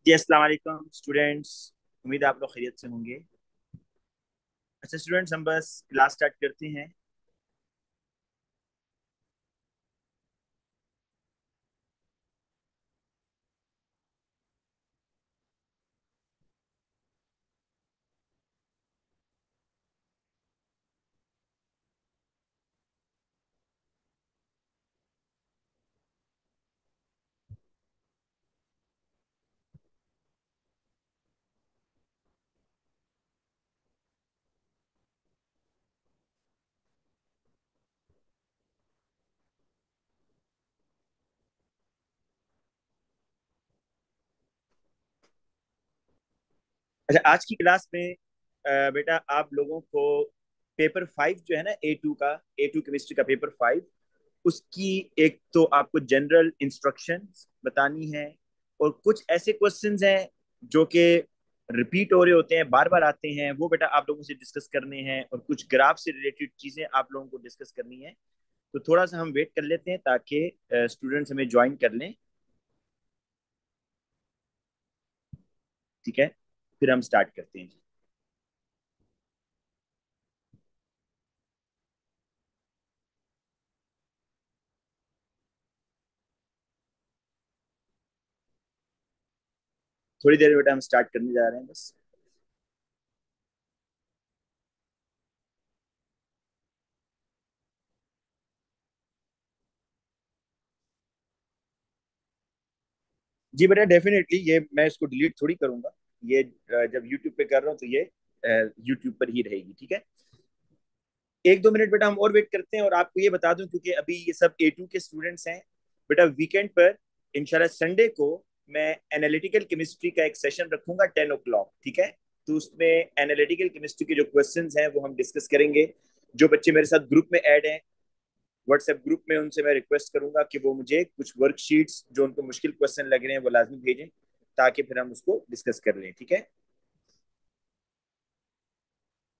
जी अस्सलाम वालेकुम स्टूडेंट्स। उम्मीद है आप लोग खैरियत से होंगे। अच्छा स्टूडेंट्स, हम बस क्लास स्टार्ट करते हैं। अच्छा, आज की क्लास में बेटा आप लोगों को पेपर 5 जो है ना, ए टू केमिस्ट्री का पेपर 5, उसकी एक तो आपको जनरल इंस्ट्रक्शंस बतानी है। और कुछ ऐसे क्वेश्चंस हैं जो कि रिपीट हो रहे होते हैं, बार बार आते हैं, वो बेटा आप लोगों से डिस्कस करने हैं। और कुछ ग्राफ से रिलेटेड चीजें आप लोगों को डिस्कस करनी है। तो थोड़ा सा हम वेट कर लेते हैं ताकि स्टूडेंट्स हमें ज्वाइन कर लें। ठीक है, फिर हम स्टार्ट करते हैं। थोड़ी देर में बेटा हम स्टार्ट करने जा रहे हैं बस। जी बेटा, डेफिनेटली ये मैं इसको डिलीट थोड़ी करूंगा। ये जब यूट्यूब पे कर रहा हूँ तो ये यूट्यूब पर ही रहेगी। ठीक है, एक दो मिनट बेटा हम और वेट करते हैं। और आपको ये बता दूं, क्योंकि अभी ये सब ए टू के स्टूडेंट्स हैं, बेटा वीकेंड पर इंशाल्लाह संडे को मैं एनालिटिकल केमिस्ट्री का एक सेशन रखूंगा 10 o'clock। ठीक है, तो उसमें एनालिटिकल केमिस्ट्री के जो क्वेश्चंस हैं वो हम डिस्कस करेंगे। जो बच्चे मेरे साथ ग्रुप में ऐड हैं व्हाट्सएप ग्रुप में, उनसे मैं रिक्वेस्ट करूंगा कि वो मुझे कुछ वर्कशीट्स जो उनको मुश्किल क्वेश्चन लग रहे हैं वो लाजमी भेजें, ताकि फिर हम उसको डिस्कस कर लें। ठीक है,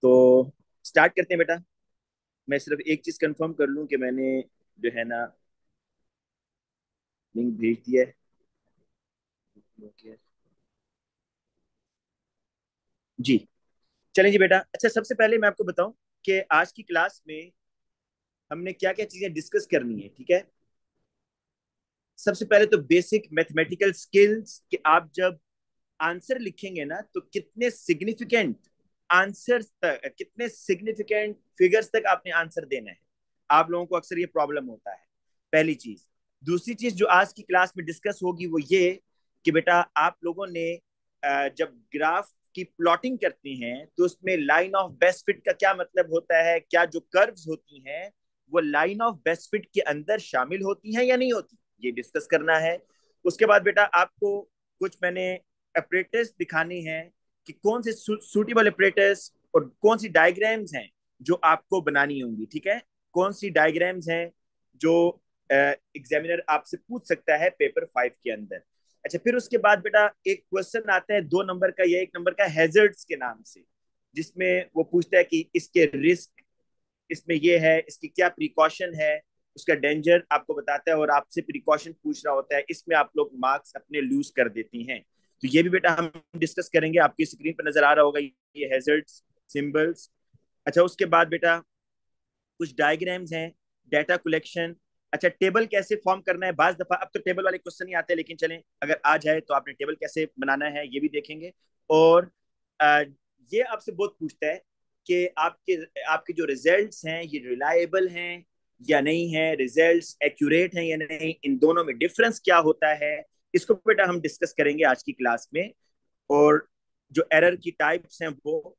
तो स्टार्ट करते हैं बेटा। मैं सिर्फ एक चीज कंफर्म कर लूं कि मैंने जो है ना लिंक भेज दिया है। Okay. जी, चलें जी बेटा। अच्छा, सबसे पहले मैं आपको बताऊं कि आज की क्लास में हमने क्या क्या चीजें डिस्कस करनी है। ठीक है, सबसे पहले तो बेसिक मैथमेटिकल स्किल्स कि आप जब आंसर लिखेंगे ना तो कितने सिग्निफिकेंट आंसर्स तक, कितने सिग्निफिकेंट फिगर्स तक आपने आंसर देना है। आप लोगों को अक्सर ये प्रॉब्लम होता है, पहली चीज। दूसरी चीज जो आज की क्लास में डिस्कस होगी वो ये कि बेटा आप लोगों ने जब ग्राफ की प्लॉटिंग करते हैं तो उसमें लाइन ऑफ बेस्ट फिट का क्या मतलब होता है, क्या जो कर्व्स होती हैं वो लाइन ऑफ बेस्ट फिट के अंदर शामिल होती हैं या नहीं होती, ये डिस्कस करना है। उसके बाद बेटा आपको कुछ मैंने ऑपरेटर्स दिखाने हैं कि कौन से सूटेबल ऑपरेटर्स और कौन सी डायग्राम्स हैं जो आपको बनानी होंगी। ठीक है, कौन सी डायग्राम्स हैं जो एग्जामिनर आपसे पूछ सकता है पेपर 5 के अंदर। अच्छा, फिर उसके बाद बेटा एक क्वेश्चन आता है 2 नंबर का या 1 नंबर का, हैजर्ड्स के नाम से, जिसमें वो पूछता है कि इसके रिस्क इसमें ये है, इसकी क्या प्रिकॉशन है, उसका डेंजर आपको बताता है और आपसे प्रिकॉशन पूछ रहा होता है। इसमें आप लोग मार्क्स अपने लूज कर देती हैं। तो ये भी बेटा हम डिस्कस करेंगे। आपकी स्क्रीन पर नजर आ रहा होगा ये हैजर्ड्स सिंबल्स। अच्छा, उसके बाद बेटा कुछ डायग्राम्स हैं, डाटा कलेक्शन। अच्छा, टेबल कैसे फॉर्म करना है, बाज दफा अब तो टेबल वाले क्वेश्चन नहीं आते, लेकिन चलें अगर आ जाए तो आपने टेबल कैसे बनाना है ये भी देखेंगे। और आ, ये आपसे बहुत पूछता है कि आपके आपके जो रिजल्ट्स हैं ये रिलायबल हैं या नहीं है, रिजल्ट्स एक्यूरेट हैं या नहीं, इन दोनों में डिफरेंस क्या होता है, इसको बेटा हम डिस्कस करेंगे आज की क्लास में। और जो एरर की टाइप्स हैं वो।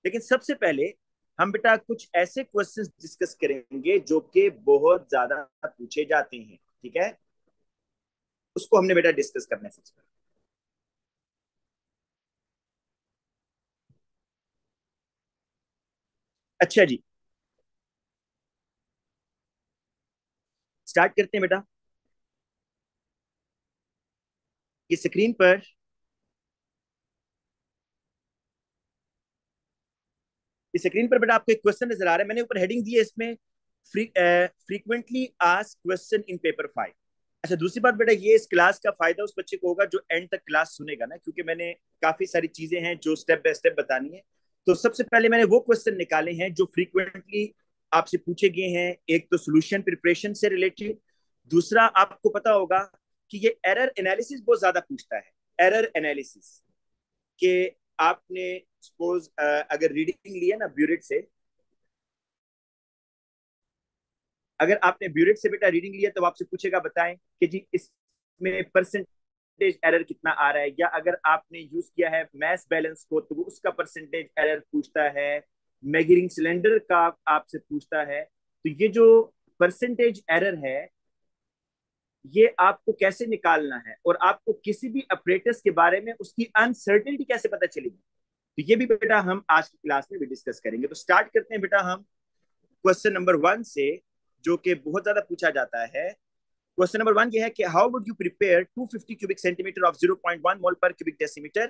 लेकिन सबसे पहले हम बेटा कुछ ऐसे क्वेश्चंस डिस्कस करेंगे जो कि बहुत ज्यादा पूछे जाते हैं। ठीक है, उसको हमने बेटा डिस्कस करना है सबसे पहले। अच्छा जी, स्टार्ट करते हैं बेटा। ये स्क्रीन पर इस स्क्रीन पर बेटा आपको एक क्वेश्चन नजर आ रहा है। मैंने ऊपर हेडिंग दी है इसमें, frequently asked question in paper 5। अच्छा, दूसरी बात बेटा, ये इस क्लास का फायदा उस बच्चे को होगा जो एंड तक क्लास सुनेगा ना, क्योंकि मैंने काफी सारी चीजें हैं जो स्टेप बाय स्टेप बतानी है। तो सबसे पहले मैंने वो क्वेश्चन निकाले हैं जो फ्रीक्वेंटली आपसे पूछे गए हैं। एक तो सोल्यूशन प्रिपरेशन से रिलेटेड, दूसरा आपको पता होगा कि ये एरर एनालिसिस बहुत ज्यादा पूछता है। एरर एनालिसिस के आपने सपोज अगर रीडिंग लिया ना ब्यूरेट से, अगर आपने ब्यूरेट से बेटा रीडिंग लिया तो आपसे पूछेगा बताएं कि जी इसमें परसेंटेज एरर कितना आ रहा है, या अगर आपने यूज किया है मैस बैलेंस को तो वो उसका परसेंटेज एरर पूछता है, मेजरिंग सिलेंडर का आपसे पूछता है। तो ये जो परसेंटेज एरर है ये आपको कैसे निकालना है, और आपको किसी भी ऑपरेटर्स के बारे में उसकी अनसर्टेनिटी कैसे पता चलेगी, तो ये भी बेटा हम आज की क्लास में भी डिस्कस करेंगे। तो स्टार्ट करते हैं बेटा हम क्वेश्चन नंबर 1 से, जो कि बहुत ज्यादा पूछा जाता है। क्वेश्चन नंबर 1 ये है कि how would you prepare 250 cubic centimetre of 0.1 मोल पर cubic decimetre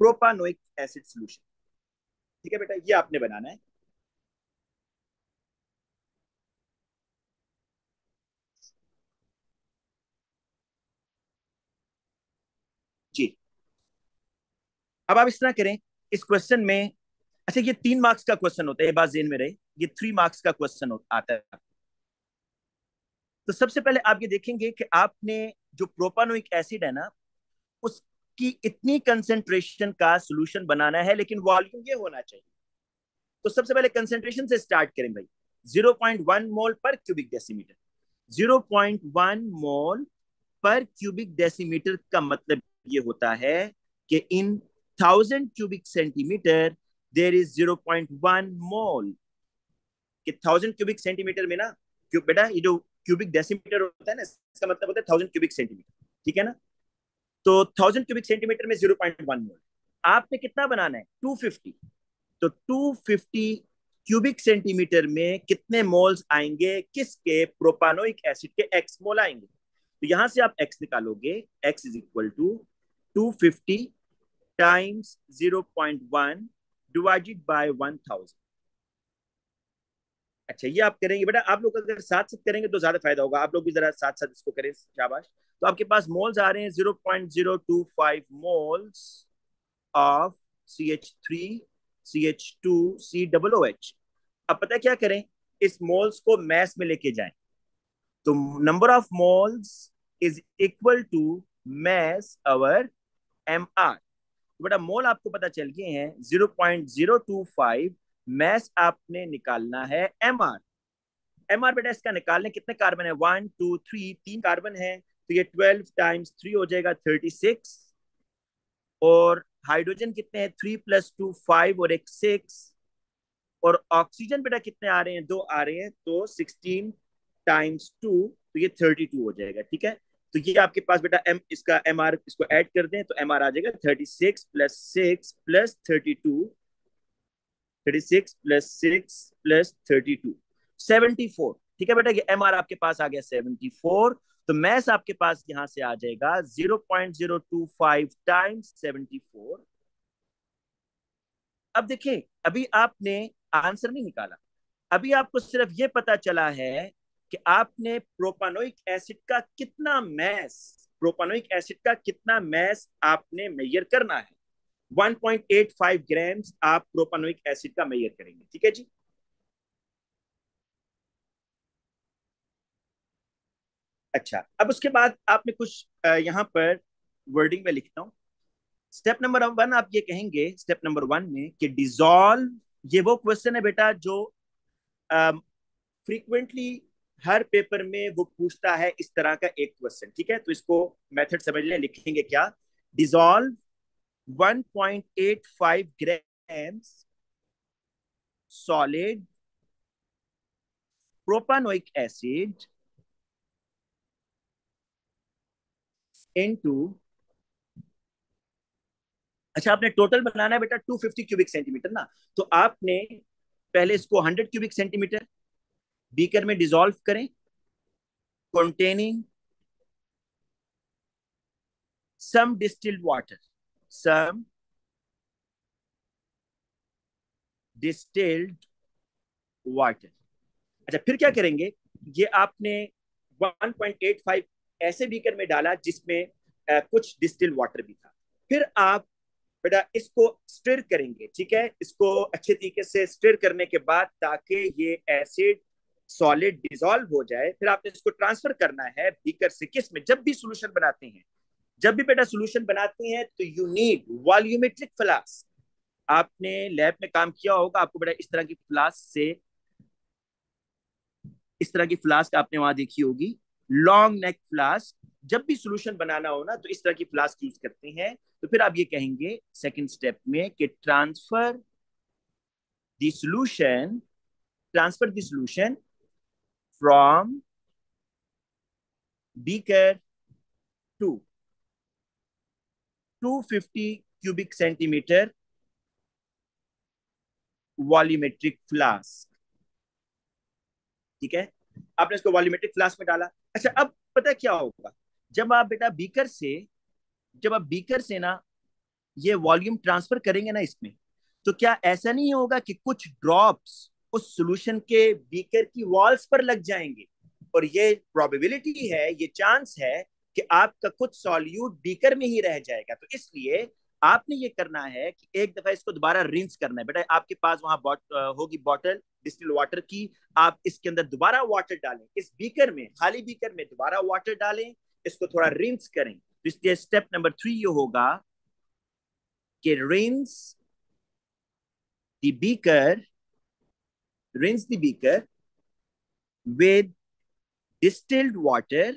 propanoic acid solution. ठीक है बेटा, ये आपने बनाना है। जी, अब आप इस तरह करें इस क्वेश्चन में। अच्छा, ये 3 मार्क्स का क्वेश्चन होता है, ये बात जेन में रहे, ये 3 मार्क्स का क्वेश्चन आता है। तो सबसे पहले आप ये देखेंगे कि आपने जो प्रोपानोइक एसिड है ना उसकी इतनी कंसेंट्रेशन का सॉल्यूशन बनाना है, लेकिन वॉल्यूम ये होना चाहिए। तो सबसे पहले कंसेंट्रेशन से स्टार्ट करें भाई। 0.1 मोल पर क्यूबिक डेसीमीटर। 0.1 मोल पर क्यूबिक डेसीमीटर का मतलब ये होता है कि इन 1000 क्यूबिक सेंटीमीटर देर इज 0.1 मोल। कि 1000 क्यूबिक सेंटीमीटर में ना, क्यों बेटा, ये जो क्यूबिक डेसीमीटर होता है ना इसका मतलब होता है 1000 क्यूबिक सेंटीमीटर। ठीक है ना? तो 1000 क्यूबिक सेंटीमीटर में 0.1 मोल। आपने कितना बनाना है? 250। तो 250 क्यूबिक सेंटीमीटर में कितने मोल्स आएंगे? किसके? प्रोपानोइक एसिड के एक्स मोल आएंगे। तो यहां से आप एक्स निकालोगे। X is equal to 250 times 0.1 divided by 1000। अच्छा, ये आप करेंगे बेटा। आप लोग अगर साथ साथ करेंगे तो ज्यादा फायदा होगा। आप लोग भी जरा साथ साथ इसको करें, शाबाश। तो आपके पास मोल्स आ रहे हैं 0.025 मोल्स ऑफ CH3CH2COOH। अब पता है क्या करें? इस मोल्स को मैस में लेके जाएं। तो number of moles is equal to mass over MR। तो बेटा मोल आपको पता चल गए हैं 0.025, मैस आपने निकालना है MR। MR बेटा इसका निकालने कितने कार्बन है? 1 2 3, 3 कार्बन है। तो ये 12 टाइम्स 3 हो जाएगा 36। और हाइड्रोजन कितने हैं? 3 + 2 5 और एक 6। और ऑक्सीजन बेटा कितने आ रहे हैं? 2 आ रहे हैं। तो 16 टाइम्स 2, तो ये 32 हो जाएगा। ठीक है? तो ये आपके पास बेटा एम इसका MR इसको ऐड कर दें तो MR आ जाएगा 36 + 6 + 32। 36 + 6 + 32, 74। ठीक है बेटा, ये MR आपके पास आ गया 74। तो मैस आपके पास यहां से आ जाएगा 0.025 टाइम्स 74। अब देखिए, अभी आपने आंसर नहीं निकाला। अभी आपको सिर्फ ये पता चला है कि आपने प्रोपानोइक एसिड का कितना मैस आपने मेजर करना है। 1.85 ग्राम्स आप प्रोपानोइक एसिड का मेजर करेंगे। ठीक है जी? अच्छा, अब उसके बाद आपने कुछ यहाँ पर वर्डिंग में लिखता हूँ। स्टेप नंबर 1 आप ये कहेंगे स्टेप नंबर 1 में कि डिसॉल्व। ये वो क्वेश्चन है बेटा जो फ्रीक्वेंटली हर पेपर में वो पूछता है, इस तरह का एक क्वेश्चन। ठीक है? तो इसको मेथड समझ लें। लिखेंगे क्या? Dissolve 1.85 grams solid propanoic acid into. अच्छा, आपने टोटल बनाना है बेटा 250 क्यूबिक सेंटीमीटर ना। तो आपने पहले इसको 100 क्यूबिक सेंटीमीटर बीकर में डिसॉल्व करें, containing some distilled water, some distilled water। अच्छा, फिर क्या करेंगे? ये आपने 1.85 ऐसे बीकर में डाला जिसमें कुछ डिस्टिल वाटर भी था। फिर आप बेटा इसको स्टिर करेंगे, ठीक है, इसको अच्छे तरीके से स्टिर करने के बाद ताकि ये एसिड सॉलिड डिसॉल्व हो जाए, फिर आपने इसको ट्रांसफर करना है बीकर से। किस में? जब भी सोल्यूशन बनाते हैं, जब भी बेटा सोल्यूशन बनाते हैं तो यू नीड वॉल्यूमेट्रिक फ्लास्क। आपने लैब में काम किया होगा, आपको बेटा इस तरह की फ्लास्क से, इस तरह की फ्लास्क आपने वहां देखी होगी, लॉन्ग नेक फ्लास्क। जब भी सोल्यूशन बनाना हो ना तो इस तरह की फ्लास्क यूज करते हैं। तो फिर आप ये कहेंगे सेकंड स्टेप में कि transfer the solution, transfer the solution from beaker to 250 cubic centimetre volumetric flask. ठीक है, आपने इसको वॉल्यूमेट्रिक फ्लास्क में डाला। अच्छा, अब पता क्या होगा, जब आप बेटा बीकर से, जब आप बीकर से ना ये वॉल्यूम ट्रांसफर करेंगे ना इसमें, तो क्या ऐसा नहीं होगा कि कुछ ड्रॉप्स उस सॉल्यूशन के बीकर की वॉल्स पर लग जाएंगे? और ये प्रोबेबिलिटी है, ये चांस है कि आपका कुछ सॉल्यूट बीकर में ही रह जाएगा। तो इसलिए आपने ये करना है कि एक दफा इसको दोबारा रिंस करना है। बेटा आपके पास वहां होगी बॉटल डिस्टिल वाटर की, आप इसके अंदर दोबारा वाटर डालें, इस बीकर में, खाली बीकर में दोबारा वाटर डालें, इसको थोड़ा रिंस करें। तो इसलिए स्टेप नंबर 3 ये होगा कि the beaker rinse the beaker with distilled water।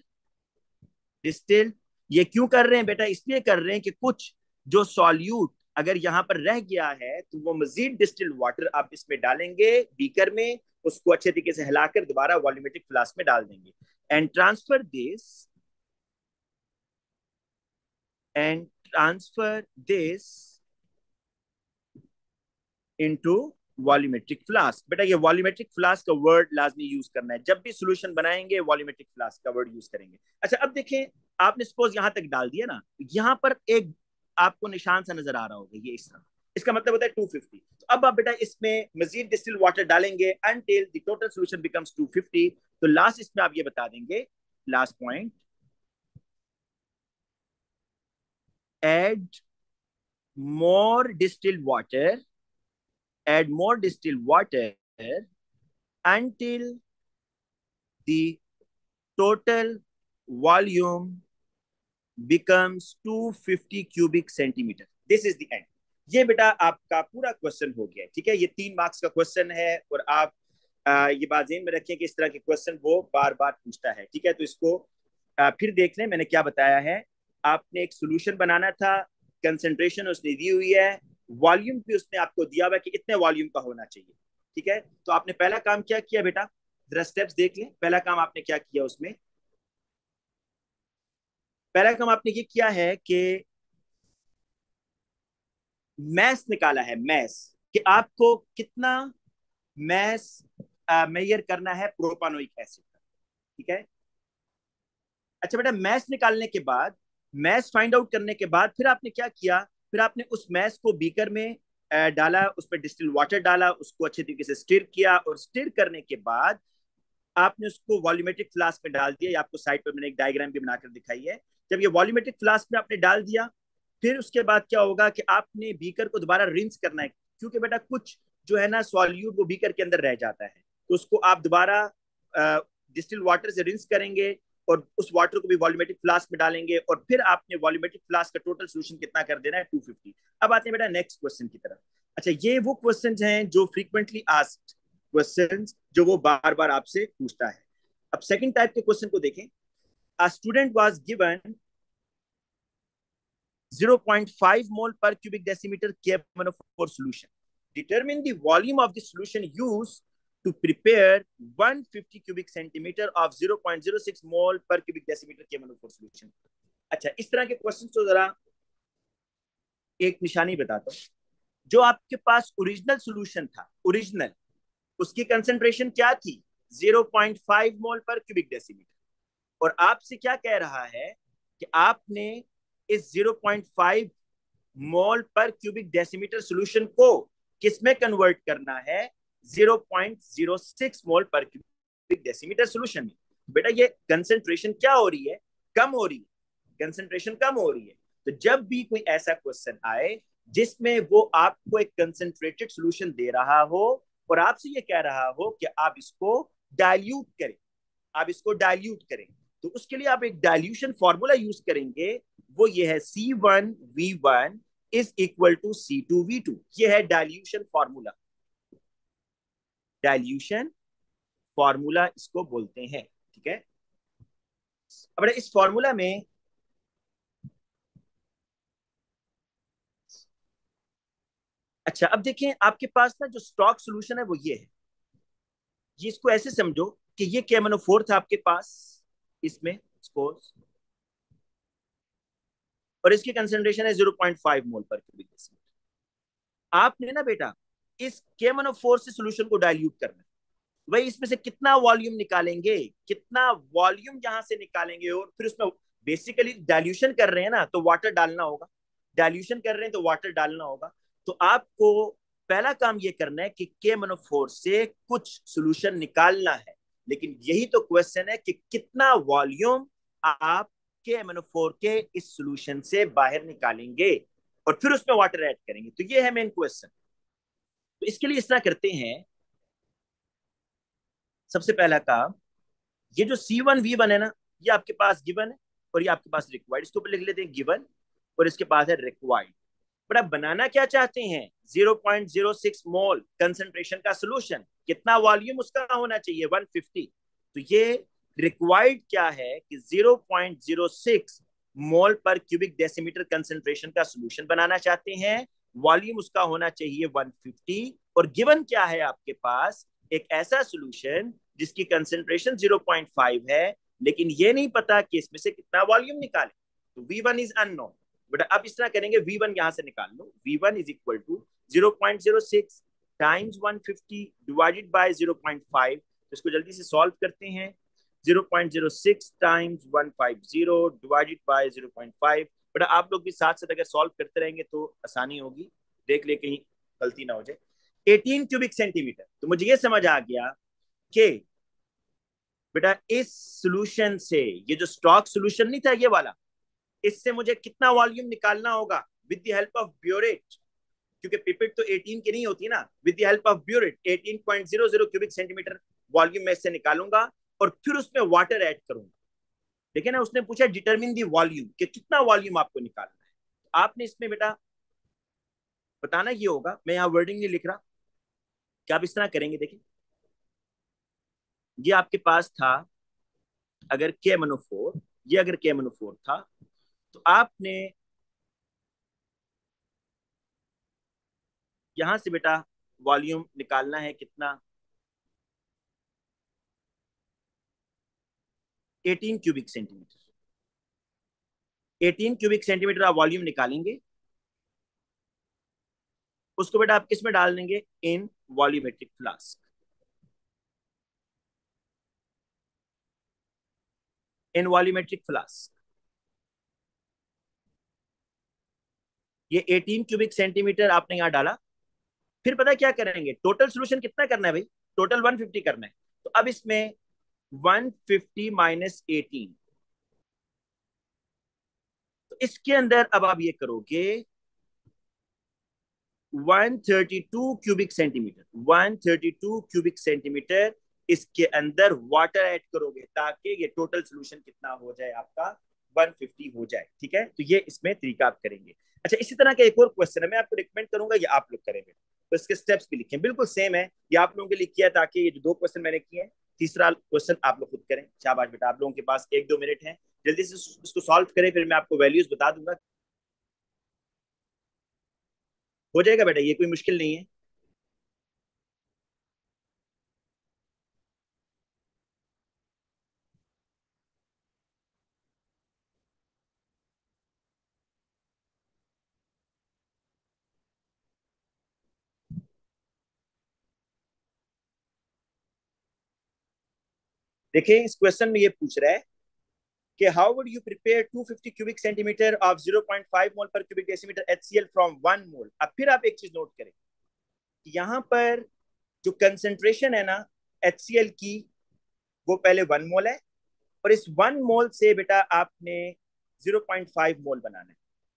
Distilled ये क्यों कर रहे हैं बेटा? इसलिए कर रहे हैं कि कुछ जो सॉल्यूट अगर यहां पर रह गया है तो वो मजीद डिस्टिल्ड वाटर आप इसमें डालेंगे बीकर में, उसको अच्छे तरीके से हिलाकर दोबारा वॉल्यूमेट्रिक फ्लास्क में डाल देंगे। And transfer this, and transfer this into volumetric flask. बेटा ये वॉल्यूमेट्रिक फ्लास्क का वर्ड लाजमी यूज करना है, जब भी सॉल्यूशन बनाएंगे वॉल्यूमेट्रिक फ्लास्क का वर्ड यूज करेंगे। अच्छा, अब देखें, आपने सपोज यहां तक डाल दिया ना, यहां पर एक आपको निशान सा नजर आ रहा होगा, ये इस तरह, इसका मतलब होता है 250। तो अब आप बेटा इसमें मजीद डिस्टिल वाटर डालेंगे until the total solution becomes 250। तो लास्ट इसमें आप ये बता देंगे, last point, add more distilled water, add more distilled water until the total volume becomes 250 cubic centimeter. This is the end. ये बेटा आपका पूरा क्वेश्चन हो गया है। ठीक है, ये 3 मार्क्स का क्वेश्चन है और आप ये बात ज़हन में रखें कि इस तरह के क्वेश्चन वो बार बार पूछता है। ठीक है, तो इसको फिर देख लें मैंने क्या बताया है। आपने एक सोल्यूशन बनाना था, कंसेंट्रेशन उसने दी हुई है, वॉल्यूम भी उसने आपको दिया हुआ है कि इतने वॉल्यूम का होना चाहिए। ठीक है, तो आपने पहला काम क्या किया बेटा, जरा स्टेप्स देख लें। पहला काम आपने क्या किया, उसमें पहला काम आपने ये किया है कि मैस निकाला है, मैस, कि आपको कितना मैस मेजर करना है प्रोपानोइक एसिड का। ठीक है, अच्छा बेटा, मैस निकालने के बाद, मैस फाइंड आउट करने के बाद फिर आपने क्या किया, फिर आपने उस मैस को बीकर में डाला, उस पर डिस्टिल वाटर डाला, उसको अच्छे तरीके से स्टिर किया, और स्टिर करने के बाद आपने उसको वॉल्यूमेट्रिक फ्लास्क में डाल दिया। आपको साइड पर मैंने एक डायग्राम भी बनाकर दिखाई है। जब ये वॉल्यूमेट्रिक फ्लास्क में आपने डाल दिया, फिर उसके बाद क्या होगा कि आपने बीकर को दोबारा रिंस करना है, क्योंकि बेटा कुछ जो है ना सॉल्यूट वो बीकर के अंदर रह जाता है, तो उसको आप दोबारा डिस्टिल वाटर से रिंस करेंगे और उस वाटर को भी वॉल्यूमेट्रिक फ्लास्क में डालेंगे, और फिर आपने वॉल्यूमेट्रिक फ्लास्क का टोटल सोल्यूशन कितना कर देना है, 250। अब आते हैं बेटा नेक्स्ट क्वेश्चन की तरफ। अच्छा, ये वो क्वेश्चन हैं जो फ्रीक्वेंटली आस्क्ड क्वेश्चंस, जो वो बार बार आपसे पूछता है। अब सेकंड टाइप के क्वेश्चन को देखें। A student was given 0.5 mole per cubic decimeter KMnO4 solution. Determine the volume of the solution used to prepare 150 cubic centimeter of 0.06 mole per cubic decimeter KMnO4 solution. अच्छा, इस तरह के question तो जरा एक निशानी बताता हूँ। जो आपके पास ओरिजिनल सॉल्यूशन था, ओरिजिनल, उसकी कंसेंट्रेशन क्या थी, 0.5 मोल पर क्यूबिक डेसीमीटर, और आपसे क्या कह रहा है कि आपने इस 0.5 मोल पर क्यूबिक डेसीमीटर सॉल्यूशन को किसमें कन्वर्ट करना है, 0.06 मोल पर क्यूबिक डेसीमीटर सॉल्यूशन में। बेटा ये कंसेंट्रेशन क्या हो रही है, कम हो रही है, कंसेंट्रेशन कम हो रही है। तो जब भी कोई ऐसा क्वेश्चन आए जिसमें वो आपको एक कंसेंट्रेटेड सॉल्यूशन दे रहा हो और आपसे ये कह रहा हो कि आप इसको डाइल्यूट करें, आप इसको डाइल्यूट करें, तो उसके लिए आप एक डाइल्यूशन फॉर्मूला यूज करेंगे। वो ये है C1V1 is equal to C2V2। ये है डाइल्यूशन फॉर्मूला, डाइल्यूशन फॉर्मूला इसको बोलते हैं, ठीक है। अब इस फॉर्मूला में अच्छा, अब देखें आपके पास ना जो स्टॉक सॉल्यूशन है वो ये है। ये इसको ऐसे समझो कि ये KMnO4 था आपके पास इसमें, इसको, और इसकी कंसेंट्रेशन है 0.5 मोल पर क्यूबिक डेसिमीटर। आपने ना बेटा इस KMnO4 से सॉल्यूशन को डाइल्यूट करना है। वही इसमें से कितना वॉल्यूम निकालेंगे, कितना वॉल्यूम यहां से निकालेंगे, और फिर उसमें बेसिकली डाइल्यूशन कर रहे हैं ना, तो वाटर डालना होगा, डाइल्यूशन कर रहे हैं तो वाटर डालना होगा। तो आपको पहला काम ये करना है कि KMnO4 से कुछ सॉल्यूशन निकालना है। लेकिन यही तो क्वेश्चन है कि कितना वॉल्यूम आप KMnO4 के इस सॉल्यूशन से बाहर निकालेंगे और फिर उसमें वाटर ऐड करेंगे। तो ये है मेन क्वेश्चन। तो इसके लिए इस तरह करते हैं, सबसे पहला काम, ये जो C1V1 है ना, ये आपके पास गिवन है और ये आपके पास रिक्वायर्ड, इसको लिख लेते हैं गिवन, और इसके पास है रिक्वायर्ड। बट आप बनाना क्या चाहते हैं, 0.06 मोल कंसंट्रेशन का सोल्यूशन। कितना वॉल्यूम उसका होना चाहिए, 150। तो ये रिक्वायर्ड क्या है कि 0.06 मोल पर क्यूबिक डेसीमीटर कंसंट्रेशन का सोल्यूशन बनाना चाहते हैं। वॉल्यूम उसका होना चाहिए 150, और गिवन क्या है आपके पास, एक ऐसा सोल्यूशन जिसकी कंसंट्रेशन 0.5 है, लेकिन ये नहीं पता कि इसमें से कितना वॉल्यूम निकाले। तो V1 इज अननोन। बट अब इस तरह करेंगे, V1 यहां से निकाल लो, V1 is equal to 0.06 times 150 divided by 0.5। तो इसको जल्दी से सॉल्व करते हैं, 0.06 टाइम्स 150 डिवाइडेड बाय 0.5। बट आप लोग भी साथ साथ अगर सॉल्व करते रहेंगे तो आसानी होगी, देख ले कहीं गलती ना हो जाए। 18 क्यूबिक सेंटीमीटर। तो मुझे ये समझ आ गया कि बेटा इस सॉल्यूशन से, ये जो स्टॉक सॉल्यूशन नहीं था ये वाला, इससे मुझे कितना वॉल्यूम निकालना होगा with the help of burette, क्योंकि पिपेट तो 18 की नहीं होती ना, with the help of burette 18.00 cubic centimetre volume में से निकालूंगा और फिर उसमें वाटर ऐड करूंगा। देखिए ना, उसने पूछा डिटरमिन दी वॉल्यूम, कि कितना वॉल्यूम आपको निकालना है। तो आपने इसमें बेटा बताना ये होगा, मैं यहाँ वर्डिंग नहीं लिख रहा, कि आप इस तरह करेंगे। देखिए ये आपके पास था, अगर KMnO4, ये अगर KMnO4 था, तो आपने यहां से बेटा वॉल्यूम निकालना है कितना, 18 क्यूबिक सेंटीमीटर। 18 क्यूबिक सेंटीमीटर आप वॉल्यूम निकालेंगे, उसको बेटा आप किस में डाल देंगे, इन वॉल्यूमेट्रिक फ्लास्क, इन वॉल्यूमेट्रिक फ्लास्क। ये 18 क्यूबिक सेंटीमीटर आपने यहां डाला। फिर पता क्या करेंगे, टोटल सोल्यूशन कितना करना है भाई, टोटल 150 करना है। तो अब इसमें 150 माइनस 18, तो इसके अंदर अब आप ये करोगे 132 क्यूबिक सेंटीमीटर, 132 क्यूबिक सेंटीमीटर इसके अंदर वाटर ऐड करोगे, ताकि ये टोटल सोल्यूशन कितना हो जाए आपका, 150 हो जाए। ठीक है, तो ये इसमें तरीका आप करेंगे। अच्छा, इसी तरह का एक और क्वेश्चन है, मैं आपको रिकमेंड करूंगा ये आप लोग करेंगे, तो इसके स्टेप्स भी लिखें, बिल्कुल सेम है, ये आप लोगों के लिए किया ताकि ये जो दो क्वेश्चन मैंने किए हैं, तीसरा क्वेश्चन आप लोग खुद करें। शाबाश बेटा, आप लोगों के पास 1-2 मिनट है, जल्दी से इसको सॉल्व करें, फिर मैं आपको वैल्यूज बता दूंगा। हो जाएगा बेटा, ये कोई मुश्किल नहीं है। देखिए इस क्वेश्चन में ये पूछ रहा है कि how would you prepare 250 cubic centimetre of 0.5 मोल पर क्यूबिक डेसीमीटर HCl फ्रॉम 1 मोल। अब फिर आप एक चीज नोट करें, यहाँ पर जो कंसेंट्रेशन है ना HCl की, वो पहले 1 मोल है, और इस 1 मोल से बेटा आपने 0.5 मोल बनाना है।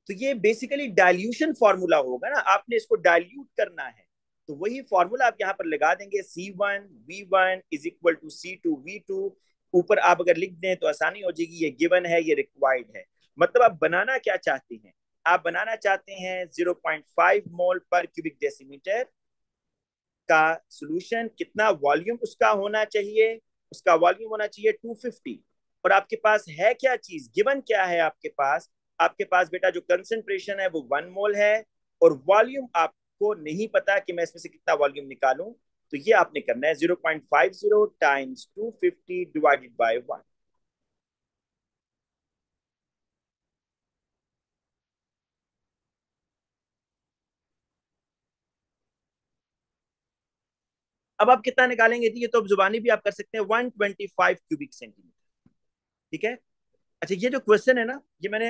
तो ये बेसिकली डाइल्यूशन फॉर्मूला होगा ना, आपने इसको डाइल्यूट करना है। तो वही फॉर्मूला आप यहाँ पर लगा देंगे, C1V1 = C2V2। ऊपर आप अगर लिख दें तो आसानी हो जाएगी, ये गिवन है, ये रिक्वायर्ड है। मतलब आप बनाना क्या चाहते हैं? आप बनाना चाहते हैं 0.5 मोल पर क्यूबिक डेसीमीटर का सॉल्यूशन। कितना वॉल्यूम उसका होना चाहिए? उसका वॉल्यूम होना चाहिए 250। और आपके पास है क्या चीज, गिवन क्या है आपके पास? आपके पास बेटा जो कंसंट्रेशन है वो 1 मोल है, और वॉल्यूम आपको नहीं पता कि मैं इसमें से कितना वॉल्यूम निकालूं। तो ये आपने करना है 0.50 टाइम्स 250 डिवाइडेड बाय 1। अब आप कितना निकालेंगे जी? ये तो जुबानी भी आप कर सकते हैं, 125 क्यूबिक सेंटीमीटर। ठीक है। अच्छा, ये जो क्वेश्चन है ना, ये मैंने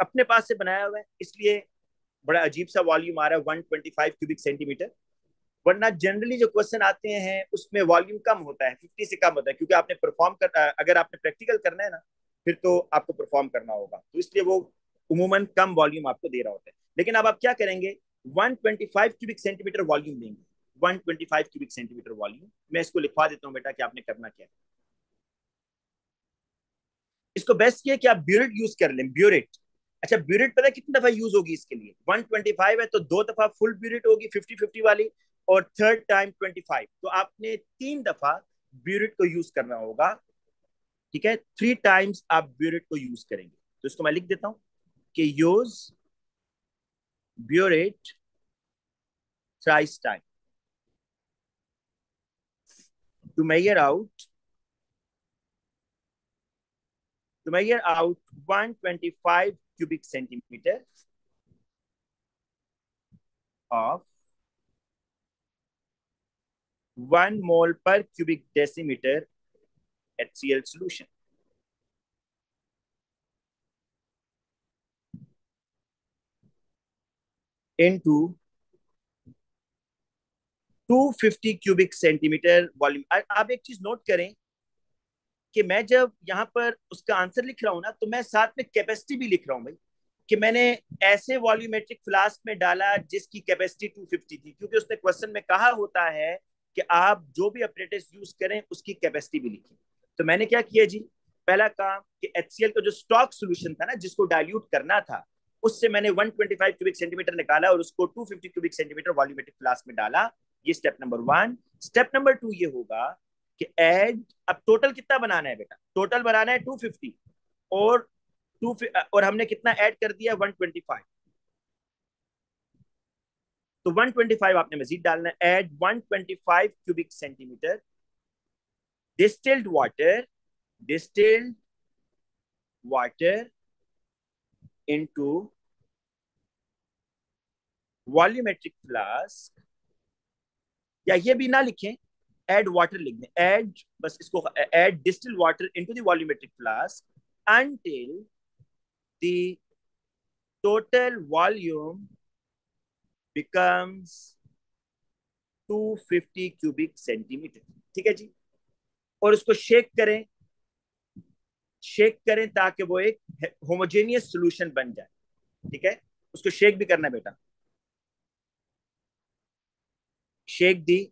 अपने पास से बनाया हुआ है, इसलिए बड़ा अजीब सा वॉल्यूम आ रहा है 125 क्यूबिक सेंटीमीटर। वरना जनरली जो क्वेश्चन आते हैं उसमें वॉल्यूम कम होता है, 50 से कम होता है, क्योंकि आपने परफॉर्म कर, अगर आपने प्रैक्टिकल करना है ना, फिर तो आपको परफॉर्म करना होगा, तो इसलिए वो उमूमन कम वॉल्यूम आपको दे रहा होता है। लेकिन अब आप क्या करेंगे, 125 क्यूबिक सेंटीमीटर वॉल्यूम देंगे। 125 क्यूबिक सेंटीमीटर वॉल्यूम, मैं इसको लिखवा देता हूँ बेटा कि आपने करना क्या है। इसको बेस्ट ये कि आप ब्यूरेट यूज कर लें, ब्यूरेट। अच्छा, ब्यूरेट पता है कितनी दफा यूज होगी इसके लिए? 125 है तो 2 दफा फुल ब्यूरेट होगी, 50-50 वाली, और थर्ड टाइम 25, तो आपने 3 दफा ब्यूरेट को यूज करना होगा। ठीक है, 3 टाइम्स आप ब्यूरेट को यूज करेंगे। तो इसको मैं लिख देता हूं कि use burette thrice time to measure out to measure out 125 cubic centimeter of 1 mole per cubic decimeter HCl solution into 250 cubic centimetre volume. आप एक चीज नोट करें कि मैं जब यहाँ पर उसका आंसर लिख रहा हूँ ना, तो मैं साथ में कैपेसिटी भी लिख रहा हूँ भाई, कि मैंने ऐसे वॉल्यूमेट्रिक फ्लास्क में डाला जिसकी कैपेसिटी 250 थी, क्योंकि उसने क्वेश्चन में कहा होता है कि आप जो भी अपरेटस यूज करें उसकी कैपेसिटी भी लिखें। तो मैंने क्या किया जी, पहला काम कि HCl का जो स्टॉक सोल्यूशन था ना, जिसको डाइल्यूट करना था, उससे मैंने 125 क्यूबिक सेंटीमीटर निकाला और उसको 250 क्यूबिक सेंटीमीटर वॉल्यूमेट्रिक फ्लास्क में डाला। ये स्टेप नंबर 1। स्टेप नंबर 2 ये होगा कि ऐड, अब टोटल कितना बनाना है बेटा? टोटल बनाना है 250, और टू और हमने कितना ऐड कर दिया? 125। तो 125 आपने मजीद डालना है, add 125 cubic centimetre distilled water, distilled water into volumetric flask. या ये भी ना लिखें, ऐड वाटर लिख दें, ऐड, बस इसको add distilled water into the volumetric flask until the total volume becomes 250 cubic centimetre. ठीक है जी। और उसको शेक करें, शेक करें ताकि वो एक होमोजेनियस सॉल्यूशन बन जाए। ठीक है, उसको शेक भी करना है बेटा। Shake the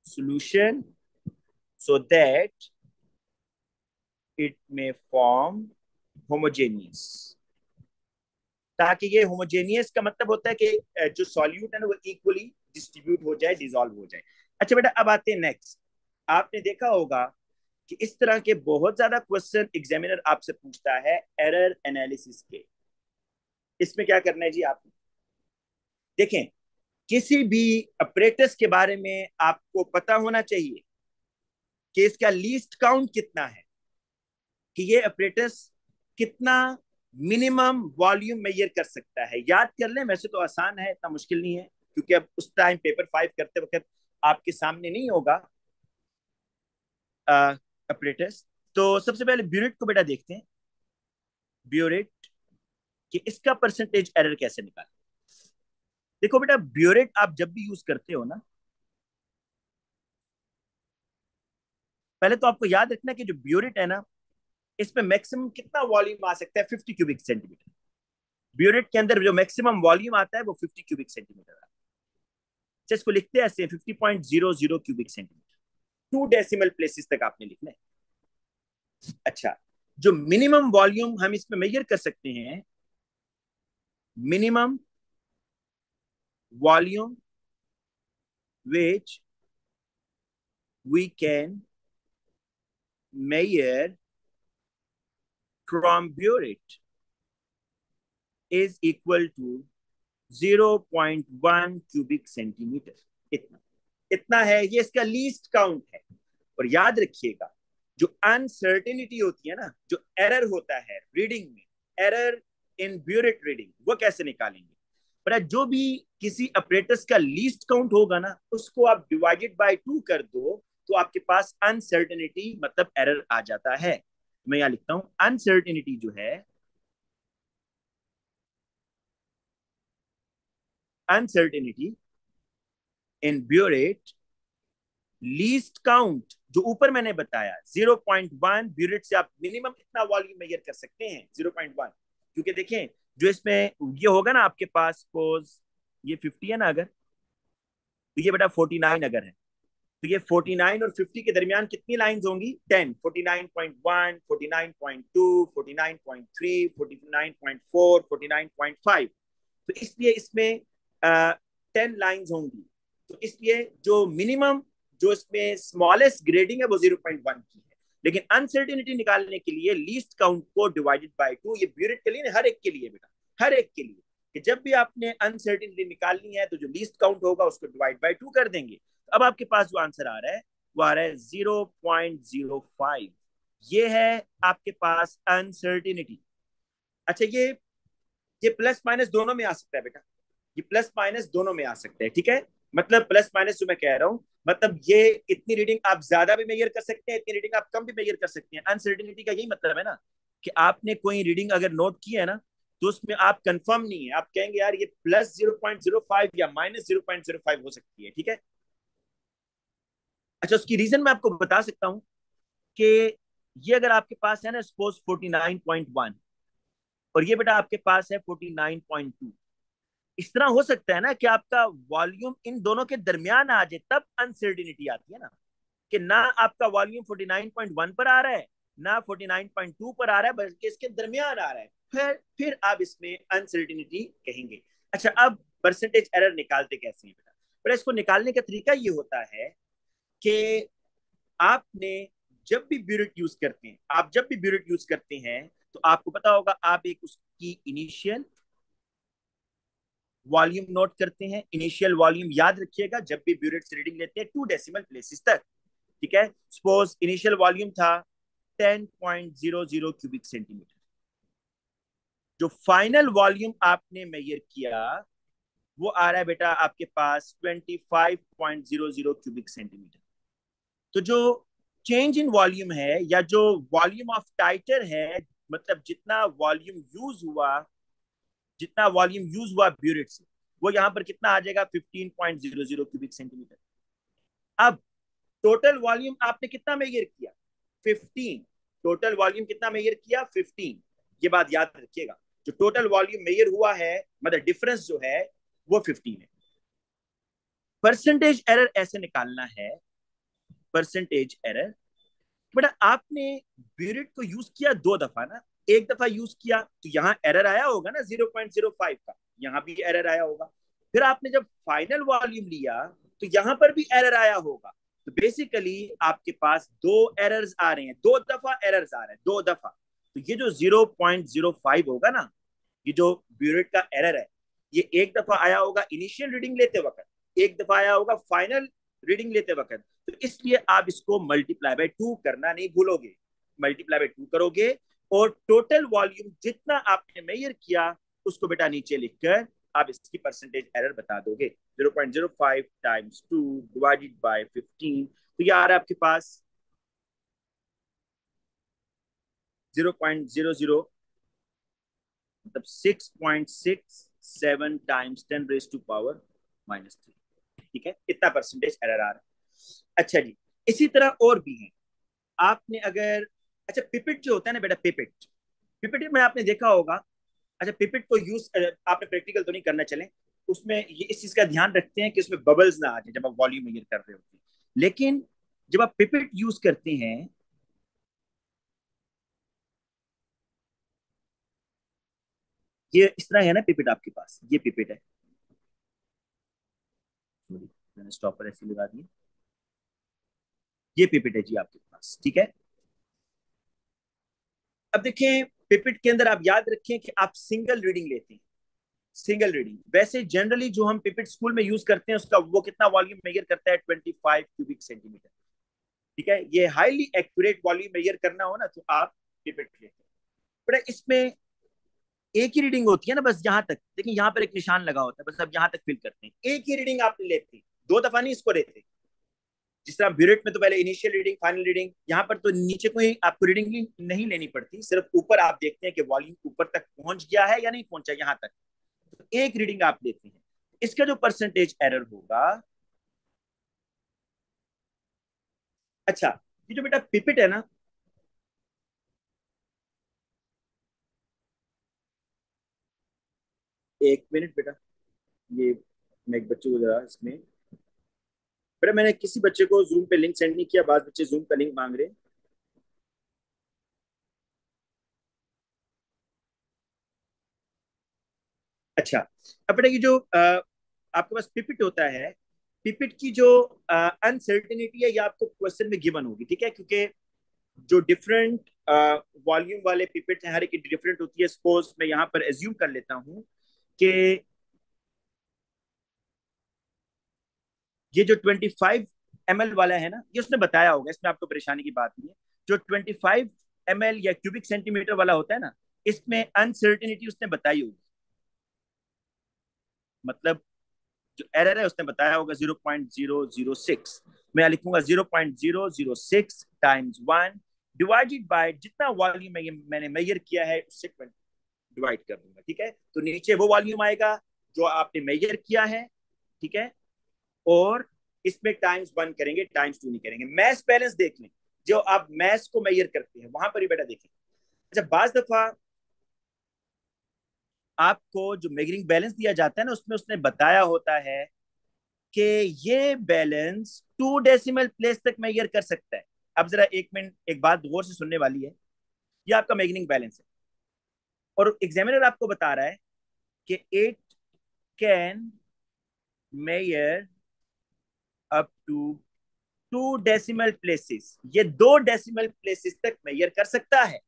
solution so that it may form homogeneous। ताकि ये होमोजेनियस का मतलब होता है कि जो सॉल्यूट है ना वो इक्वली डिस्ट्रीब्यूट हो जाए, डिसॉल्व हो जाए। अच्छा बेटा, अब आते हैं नेक्स्ट। आपने देखा होगा कि इस तरह के बहुत ज्यादा क्वेश्चन एग्जामिनर आपसे पूछता है एरर एनालिसिस के। इसमें क्या करना है जी आपने? देखें, किसी भी अपरेटस के बारे में आपको पता होना चाहिए कि इसका लीस्ट काउंट कितना है, कि ये अपरेटस कितना मिनिमम वॉल्यूम मेजर कर सकता है। याद कर लें, वैसे तो आसान है, इतना मुश्किल नहीं है, क्योंकि अब उस टाइम पेपर 5 करते वक्त आपके सामने नहीं होगा अपरेटस। तो सबसे पहले ब्यूरेट को बेटा देखते हैं, ब्यूरेट कि इसका परसेंटेज एरर कैसे निकालें। देखो बेटा, ब्यूरेट आप जब भी यूज करते हो ना, पहले तो आपको याद रखना कि जो ब्यूरेट है ना, इसमें मैक्सिमम कितना वॉल्यूम आ सकता है? 50 क्यूबिक सेंटीमीटर। ब्यूरेट के अंदर जो मैक्सिमम वॉल्यूम आता है वो 50 क्यूबिक सेंटीमीटर आता है। इसको लिखते हैं ऐसे, 50.00 क्यूबिक सेंटीमीटर। 2 डेसिमल प्लेसेस तक आपने लिखना है। अच्छा, जो मिनिमम वॉल्यूम हम इसमें मेजर कर सकते हैं, minimum volume which we can measure from burette is equal to 0.1 cubic centimetre. इतना इतना है, ये इसका लीस्ट काउंट है। और याद रखिएगा, जो अनसर्टेनिटी होती है ना, जो एरर होता है रीडिंग में, एरर इन ब्यूरेट रीडिंग, वो कैसे निकालेंगे? पर जो भी किसी ऑपरेटर्स का लीस्ट काउंट होगा ना, उसको आप डिवाइडेड बाय 2 कर दो, तो आपके पास अनसर्टेनिटी मतलब एरर आ जाता है। मैं यहां लिखता हूं, अनसर्टेनिटी जो है, अनसर्टेनिटी इन ब्यूरेट लीस्ट काउंट, जो ऊपर मैंने बताया 0.1 ब्यूरेट से आप मिनिमम इतना वॉल्यूम मेजर कर सकते हैं, 0.1। क्योंकि देखें, जो इसमें ये होगा ना आपके पास, सपोज ये 50 है ना, अगर तो ये बेटा 49 अगर है, तो ये 49 और 50 के दरमियान कितनी लाइंस होंगी? 10। 49.1, 49.2, 49.3, 49.4, 49.5। तो इसलिए इसमें 10 लाइंस होंगी। तो इसलिए जो मिनिमम, जो इसमें स्मॉलेस्ट ग्रेडिंग है वो 0.1 की है। लेकिन अनसर्टिनिटी निकालने के लिए लीस्ट काउंट को डिवाइडेड बाय 2, ये ब्यूरेट के लिए, हर एक के लिए बेटा, हर एक के लिए, कि जब भी आपने अनसर्टिनिटी निकालनी है तो जो लीस्ट काउंट होगा उसको डिवाइड बाय 2 कर देंगे। तो अब आपके पास जो आंसर आ रहा है वो आ रहा है 0.05। ये है आपके पास अनसर्टिनिटी। अच्छा, ये प्लस माइनस दोनों में आ सकता है बेटा, ये प्लस माइनस दोनों में आ सकते हैं, ठीक है। मतलब प्लस माइनस जो मैं कह रहा हूं, मतलब ये इतनी रीडिंग आप ज्यादा भी मेजर कर सकते हैं, इतनी रीडिंग आप कम भी मेजर कर सकते हैं। अनसर्टिनिटी का यही मतलब है ना, कि आपने कोई रीडिंग अगर नोट की है ना, तो उसमें आप कंफर्म नहीं है, आप कहेंगे यार ये प्लस 0.05 या माइनस 0.05 हो सकती है, ठीक है। अच्छा, उसकी रीजन मैं आपको बता सकता हूँ कि ये अगर आपके पास है ना सपोज 49.1, और ये बेटा आपके पास है 49.2, इस तरह हो सकता है ना कि आपका वॉल्यूम इन दोनों के दरमियान आ जाए, तब अनसर्टिनिटी आती है ना, कि ना आपका वॉल्यूम 49.1 पर आ रहा है, ना 49.2 पर आ रहा है, बल्कि इसके दरमियान आ रहा है, फिर आप इसमें अनसर्टिनिटी कहेंगे। अच्छा, अब परसेंटेज एरर निकालते कैसे हैं बेटा? पर इसको निकालने का तरीका ये होता है कि आपने जब भी ब्यूरेट यूज करते हैं, आप जब भी ब्यूरेट यूज करते हैं, तो आपको पता होगा, आप एक उसकी इनिशियल वॉल्यूम नोट करते हैं। इनिशियल वॉल्यूम याद रखिएगा, जब भी ब्यूरेट से रीडिंग लेते हैं 2 डेसिमल प्लेसेस तक, ठीक है। सपोज इनिशियल वॉल्यूम था 10.00 क्यूबिक सेंटीमीटर। जो फाइनल वॉल्यूम आपने मेजर किया वो आ रहा है बेटा आपके पास 25.00 क्यूबिक सेंटीमीटर। तो जो चेंज इन वॉल्यूम है, या जो वॉल्यूम ऑफ टाइटर है, मतलब जितना वॉल्यूम यूज हुआ ब्यूरेट से, वो यहां पर कितना आ जाएगा? 15.00 क्यूबिक सेंटीमीटर। अब टोटल वॉल्यूम आपने कितना मेजर किया? 15। टोटल वॉल्यूम कितना मेजर किया? 15। ये बात याद रखिएगा, जो टोटल वॉल्यूम मेजर हुआ है, मतलब डिफरेंस जो है, वो 15 है। परसेंटेज एरर ऐसे निकालना है, परसेंटेज एरर, बेटा आपने ब्यूरेट को यूज किया 2 दफा ना, एक दफा यूज किया तो यहाँ एरर आया होगा ना 0.05 का, यहाँ भी एरर आया होगा। फिर आपने जब फाइनल वॉल्यूम लिया तो यहाँ पर भी एरर आया होगा। तो बेसिकली आपके पास 2 एरर्स आ रहे हैं, 2 दफा एरर्स आ रहे हैं, 2 दफा। तो ये जो 0.05 होगा ना, ये जो ब्यूरेट का एरर है, ये एक दफा आया होगा इनिशियल रीडिंग लेते वक्त, एक दफा आया होगा फाइनल रीडिंग लेते वक्त। तो इसलिए आप इसको मल्टीप्लाई बाय 2 करना नहीं भूलोगे, मल्टीप्लाई बाय 2 करोगे, और टोटल वॉल्यूम जितना आपने मेजर किया उसको बेटा नीचे लिखकर आप इसकी परसेंटेज एरर बता दोगे। 0.05 टाइम्स 2 डिवाइडेड बाय 15, तो ये आ रहा है आपके पास 0.00, मतलब 6.67 टाइम्स 10⁻⁻3, ठीक है। इतना परसेंटेज एरर आ रहा है। अच्छा जी, इसी तरह और भी है। आपने अगर अच्छा पिपिट जो होता है ना बेटा, पिपिट, पिपिट में आपने देखा होगा। अच्छा पिपिट को यूज, आपने प्रैक्टिकल तो नहीं करना, चले उसमें ये इस चीज का ध्यान रखते हैं कि उसमें बबल्स ना आ जाए जब आप वॉल्यूम मेजर कर रहे होते हैं। लेकिन जब आप पिपिट यूज करते हैं, ये इस तरह है ना पिपिट आपके पास, ये पिपिट है। सॉरी, मैंने स्टॉपर ऐसे लगा दिया। ये पिपिट है जी आपके पास, ठीक है। अब देखें, पिपिट के अंदर आप याद रखें कि आप सिंगल रीडिंग लेते हैं, सिंगल रीडिंग। वैसे जनरली जो हम पिपिट स्कूल में यूज करते हैं उसका वो कितना वॉल्यूम मेजर करता है, 25 क्यूबिक सेंटीमीटर। ठीक है, ये हाईली एक्यूरेट वॉल्यूम मेजर करना हो ना तो आप पिपेट लेते हैं। बट इसमें एक ही रीडिंग होती है ना, बस यहाँ तक। देखिए यहाँ पर एक निशान लगा होता है, बस अब यहाँ तक फिल करते हैं, एक ही रीडिंग आप लेते हैं, दो दफा नहीं इसको लेते। जिस तरह ब्यूरेट में तो पहले इनिशियल रीडिंग, फाइनल रीडिंग, यहाँ पर तो नीचे को ही आपको रीडिंग नहीं लेनी पड़ती, सिर्फ ऊपर आप देखते हैं कि वॉल्यूम ऊपर तक पहुंच गया है या नहीं पहुंचा, यहाँ तक तो एक रीडिंग आप लेते हैं। इसका जो परसेंटेज एरर होगा, अच्छा ये जो बेटा पिपिट है ना, एक मिनट बेटा, ये मैं एक बच्चे को जरा इसमें, बेटा मैंने किसी बच्चे को जूम पे लिंक सेंड नहीं किया, बाद बच्चे जूम का लिंक मांग रहे हैं। अच्छा, अब बेटा ये जो आपके पास पिपिट होता है, पिपिट की जो अनसर्टेनिटी है ये आपको क्वेश्चन में गिवन होगी, ठीक है, क्योंकि जो डिफरेंट वॉल्यूम वाले पिपेट हैं हर एक की डिफरेंट होती है। सपोज मैं यहाँ पर एज्यूम कर लेता हूँ कि ये जो 25 ml वाला है ना, ये उसने बताया होगा, इसमें आपको परेशानी की बात नहीं है। जो 25 ml या क्यूबिक सेंटीमीटर वाला होता है ना, इसमें अनसर्टिनिटी उसने बताई होगी, मतलब जो एरर है उसने बताया होगा 0.006। मैं लिखूंगा 0.006 टाइम्स 1 डिवाइडेड बाय जितना वॉल्यूम में मैंने मेजर किया है उससे डिवाइड कर दूंगा, ठीक है। तो नीचे वो वॉल्यूम आएगा जो आपने मेजर किया है, ठीक है, और इसमें टाइम्स 1 करेंगे, टाइम्स 2 नहीं करेंगे। मैस बैलेंस देख लें, जो आप मैस को मेजर करते हैं वहां पर ही बेटा देखें। अच्छा बाज दफा आपको जो मेजरिंग बैलेंस दिया जाता है ना, उसमें उसने बताया होता है कि ये बैलेंस 2 डेसिमल प्लेस तक मेजर कर सकता है। अब जरा एक मिनट, एक बात गौर से सुनने वाली है। ये आपका मेजरिंग बैलेंस है और एग्जामिनर आपको बता रहा है कि it can measure up to 2 decimal places, ये 2 डेसिमल प्लेसेस तक मेजर कर सकता है।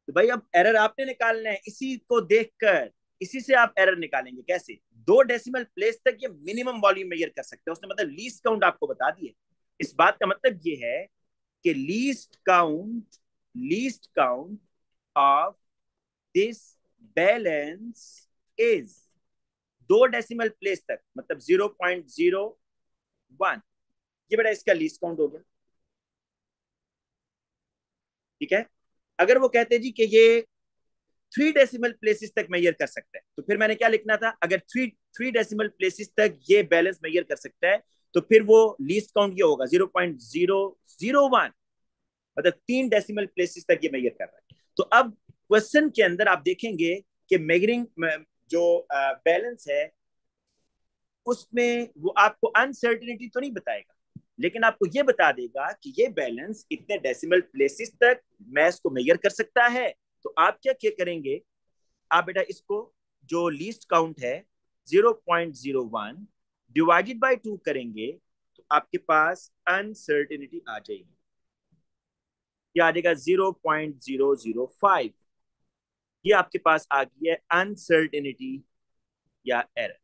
तो भाई अब एरर आपने निकालना है, इसी को देखकर इसी से आप एरर निकालेंगे कैसे। 2 डेसिमल प्लेस तक ये मिनिमम वॉल्यूम मेजर कर सकते हैं उसने, मतलब लीस्ट काउंट आपको बता दिए। इस बात का मतलब ये है कि least count of this balance is 2 decimal place तक, मतलब 0.01। ये बेटा इसका लीस्ट काउंट हो गया, ठीक है। अगर वो कहते जी कि ये 3 डेसिमल प्लेसेस तक मेजर कर सकता है, तो फिर मैंने क्या लिखना था, अगर थ्री डेसिमल प्लेसेस तक ये बैलेंस मेजर कर सकता है तो फिर वो लीस्ट काउंट ये होगा 0.001, मतलब 3 डेसिमल प्लेसेस तक ये मेजर कर रहा है। तो अब क्वेश्चन के अंदर आप देखेंगे कि मेजरिंग जो बैलेंस है उसमें वो आपको अनसर्टिनिटी तो नहीं बताएगा, लेकिन आपको ये बता देगा कि ये बैलेंस इतने डेसिमल प्लेसेस तक मैथ्स को मेजर कर सकता है। तो आप क्या क्या करेंगे, आप बेटा इसको जो लीस्ट काउंट है 0.01 डिवाइडेड बाय 2 करेंगे तो आपके पास अनसर्टिनिटी आ जाएगी, ये आ जाएगा 0.005। ये आपके पास आ गई है अनसर्टिनिटी या एरर,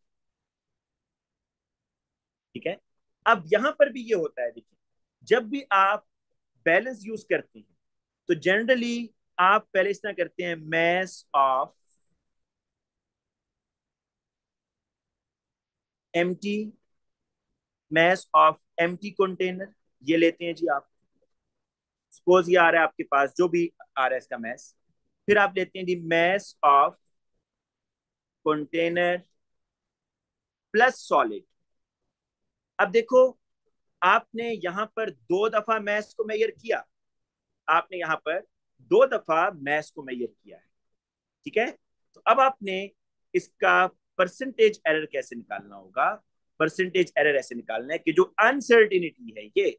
ठीक है। अब यहां पर भी ये होता है, देखिए जब भी आप बैलेंस यूज करते हैं तो जनरली आप पहले इस तरह करते हैं, mass of empty, mass of empty container, ये लेते हैं जी आप। सपोज ये आ रहा है आपके पास, जो भी आ रहा है इसका मैस। फिर आप लेते हैं जी mass of container plus solid. अब देखो आपने यहां पर 2 दफा मैस को मेजर किया, आपने यहाँ पर 2 दफा मैथ्स को मेजर किया है, ठीक है। तो अब आपने इसका परसेंटेज एरर कैसे निकालना होगा? परसेंटेज एरर ऐसे निकालना है कि जो अनसर्टिनिटी है ये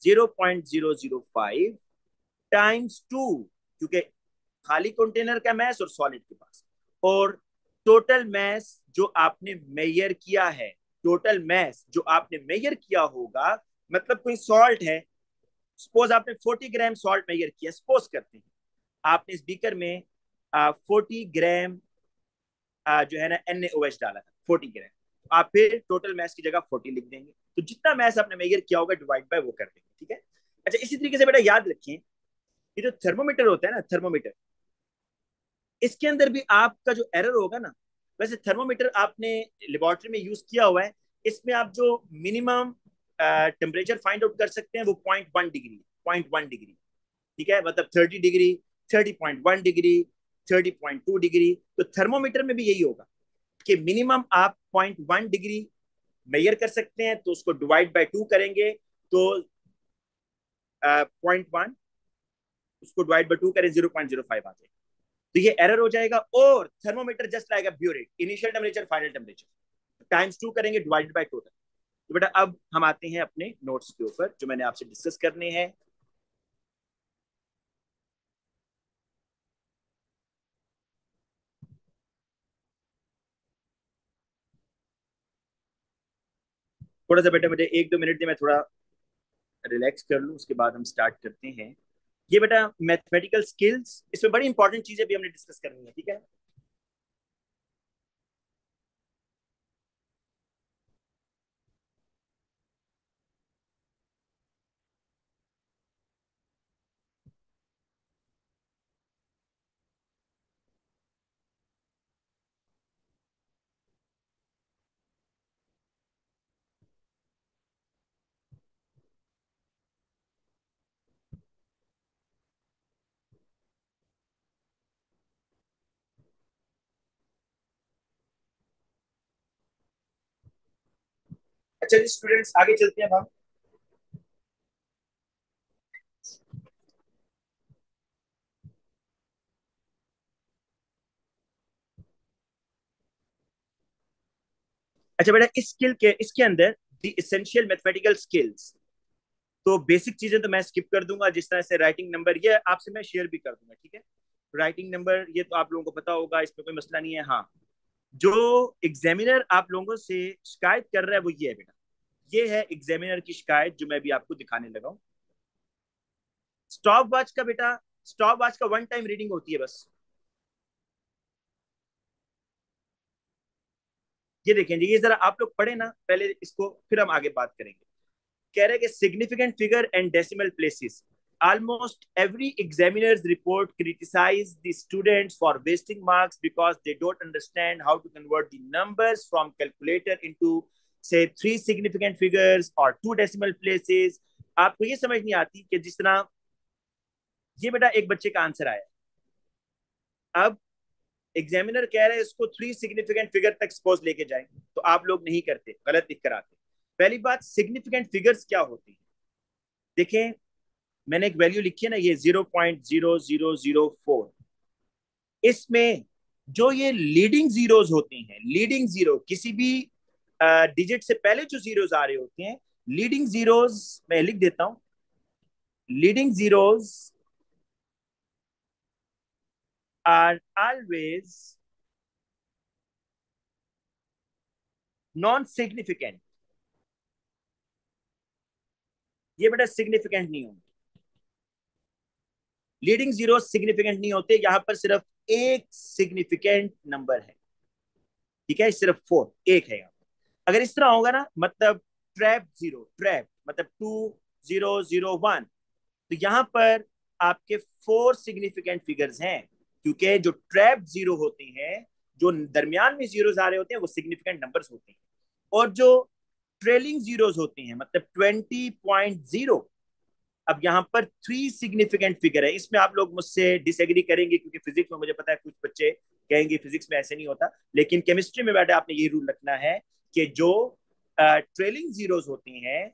0.005 टाइम्स 2, क्योंकि खाली कंटेनर का मैस और सॉलिड के पास, और टोटल मैस जो आपने मेजर किया है, टोटल मैस जो आपने मेजर किया होगा, मतलब कोई सॉल्ट है, सपोज आपने 40 ग्राम सॉल्ट मेजर किया, सपोज करते हैं आपने इस बीकर में 40 ग्राम जो है ना NaOH डाला था, 40 ग्राम, तो आप फिर टोटल मैस की जगह 40 लिख देंगे, तो जितना मैस आपने मेजर किया होगा डिवाइड बाय वो कर देंगे, ठीक है। अच्छा, इसी तरीके से बेटा याद रखिए, ये जो थर्मोमीटर होता है ना, थर्मोमीटर, इसके अंदर भी आपका जो एरर होगा ना, वैसे थर्मोमीटर आपने लेबोरेटरी में यूज किया हुआ है, इसमें आप जो मिनिमम टेम्परेचर फाइंड आउट कर सकते हैं वो 0.1 डिग्री, 0.1 डिग्री, ठीक है, मतलब 30 डिग्री, 30.1 डिग्री, 30.2 डिग्री। तो थर्मोमीटर में भी यही होगा कि मिनिमम आप 0.1 डिग्री मेजर कर सकते हैं, तो उसको डिवाइड बाय 2 करेंगे तो 0.1, उसको डिवाइड बाय 2 करें 0.05 आ जाएगा, तो ये एरर हो जाएगा। और थर्मोमीटर जस्ट लाइक अ burette, initial temperature final temperature times 2 करेंगे डिवाइडेड बाय टोटल। तो बेटा अब हम आते हैं अपने नोट्स के ऊपर जो मैंने आपसे डिस्कस करने हैं। थोड़ा सा बेटा मुझे 1-2 मिनट दे, मैं थोड़ा रिलैक्स कर लूँ, उसके बाद हम स्टार्ट करते हैं। ये बेटा मैथमेटिकल स्किल्स, इसमें बड़ी इंपॉर्टेंट चीजें भी हमने डिस्कस करनी है, ठीक है। अच्छा जी स्टूडेंट्स, आगे चलते हैं अब हम। अच्छा बेटा, इस स्किल के इसके अंदर द इसेंशियल मैथमेटिकल स्किल्स, तो बेसिक चीजें तो मैं स्किप कर दूंगा, जिस तरह से राइटिंग नंबर, ये आपसे मैं शेयर भी कर दूंगा, ठीक है। राइटिंग नंबर ये तो आप लोगों को पता होगा, इसमें कोई मसला नहीं है। हाँ, जो एग्जामिनर आप लोगों से शिकायत कर रहा है वो ये है बेटा, ये है एग्जामिनर की शिकायत जो मैं भी आपको दिखाने लगा हूँ। स्टॉप वॉच का बेटा, स्टॉप वॉच का 1 टाइम रीडिंग होती है बस। ये देखें जी, ये जरा आप लोग पढ़े ना पहले इसको, फिर हम आगे बात करेंगे। कह रहे हैं कि significant figure and decimal places, almost every examiner's report criticize the students for wasting marks because they don't understand how to convert the numbers from calculator into say 3 significant figures or 2 decimal places। आपको ये समझ नहीं आती कि जिस तरह ये बेटा एक बच्चे का आंसर आया, अब एग्जामिनर कह रहे हैं इसको 3 सिग्निफिकेंट फिगर तक सपोज लेके जाए, तो आप लोग नहीं करते, गलत लिख कर आते। पहली बात, सिग्निफिकेंट फिगर्स क्या होती है? देखें, मैंने एक वैल्यू लिखी है ना, ये 0.0004, इसमें जो ये लीडिंग जीरोस होते हैं, लीडिंग जीरो किसी भी डिजिट से पहले जो जीरोस आ रहे होते हैं, लीडिंग जीरोस मैं लिख देता हूं, leading zeros are always non significant. ये बेटा सिग्निफिकेंट नहीं होंगे, लीडिंग जीरो सिग्निफिकेंट नहीं होते, यहां पर सिर्फ एक सिग्निफिकेंट नंबर है, ठीक है, सिर्फ 4, एक है यहाँ। अगर इस तरह होगा ना, मतलब ट्रैप जीरो, ट्रैप मतलब 2001, तो यहां पर आपके 4 सिग्निफिकेंट फिगर्स हैं, क्योंकि जो ट्रैप जीरो होते हैं, जो दरमियान में जीरोस आ रहे होते हैं, वो सिग्निफिकेंट नंबर्स होते हैं। और जो ट्रेलिंग जीरोस होते हैं, मतलब 20.0, अब यहाँ पर 3 सिग्निफिकेंट फिगर है। इसमें आप लोग मुझसे डिसएग्री करेंगे, क्योंकि फिजिक्स में मुझे पता है कुछ बच्चे कहेंगे फिजिक्स में ऐसे नहीं होता, लेकिन केमिस्ट्री में बेटा आपने ये रूल रखना है कि जो ट्रेलिंग जीरोस होती हैं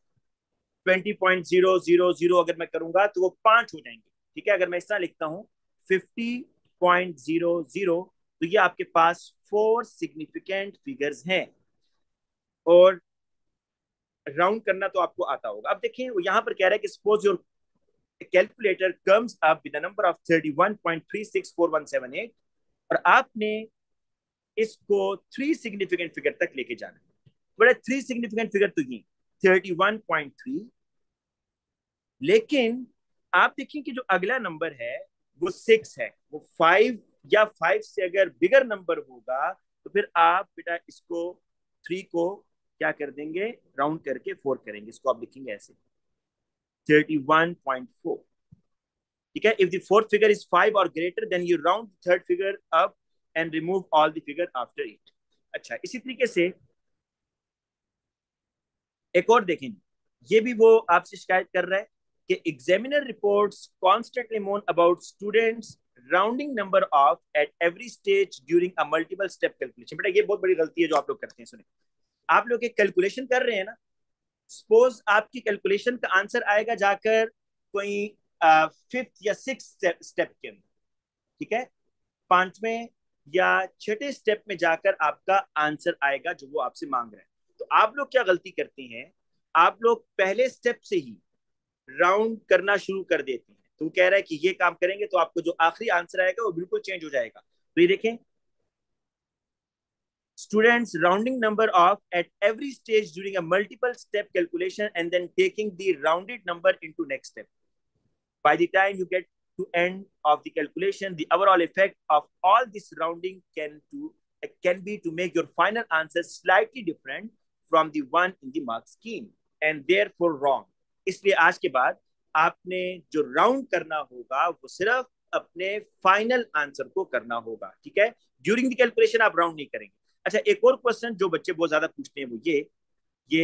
20.000 अगर मैं करूंगा तो वो 5 हो जाएंगे। ठीक है, अगर मैं इस तरह लिखता हूँ 50.00, तो ये आपके पास 4 सिग्निफिकेंट फिगर्स हैं। और राउंड करना तो आपको आता होगा। अब देखिए वो यहाँ पर कह रहा है कि suppose your calculator comes up with the number of 31.364178, और आपने इसको 3 सिग्निफिकेंट फिगर तक लेके जाना है। बड़े 3 सिग्निफिकेंट फिगर तो ये 31.3, लेकिन आप देखिए कि जो अगला नंबर है वो 6 है, वो 5 या 5 से अगर बिगर नंबर होगा तो फिर आप बेटा इसको 3 को क्या कर देंगे, राउंड करके 4 करेंगे। इसको आप लिखेंगे ऐसे 31.4। ठीक है, if the fourth figure is 5 और greater than you round third figure up and remove all the figure after it. अच्छा, इसी तरीके से एक और देखें, ये भी वो आपसे शिकायत कर रहा है कि एग्जामिनर रिपोर्ट्स कॉन्स्टेंटली मोन about students rounding number of at every stage during a multiple step calculation. बेटा ये बहुत बड़ी गलती है जो आप लोग करते हैं। सुने, आप लोग एक कैलकुलेशन कर रहे हैं ना, सपोज आपकी कैलकुलेशन का आंसर आएगा जाकर कोई फिफ्थ या सिक्स स्टेप के अंदर। ठीक है, पांचवें या छठे स्टेप में जाकर आपका आंसर आएगा जो वो आपसे मांग रहे हैं। तो आप लोग क्या गलती करते हैं, आप लोग पहले स्टेप से ही राउंड करना शुरू कर देते हैं। तो वो कह रहा है कि ये काम करेंगे तो आपको जो आखिरी आंसर आएगा वो बिल्कुल चेंज हो जाएगा। तो ये देखें, students rounding number off at every stage during a multiple step calculation and then taking the rounded number into next step. By the time you get to end of the calculation, the overall effect of all this rounding can be to make your final answer slightly different from the one in the mark scheme and therefore wrong. इसलिए आज के बाद आपने जो round करना होगा वो सिर्फ अपने फाइनल आंसर को करना होगा। ठीक है, ड्यूरिंग द कैलकुलेशन आप राउंड नहीं करेंगे। अच्छा, एक और क्वेश्चन जो बच्चे बहुत ज्यादा पूछते हैं वो ये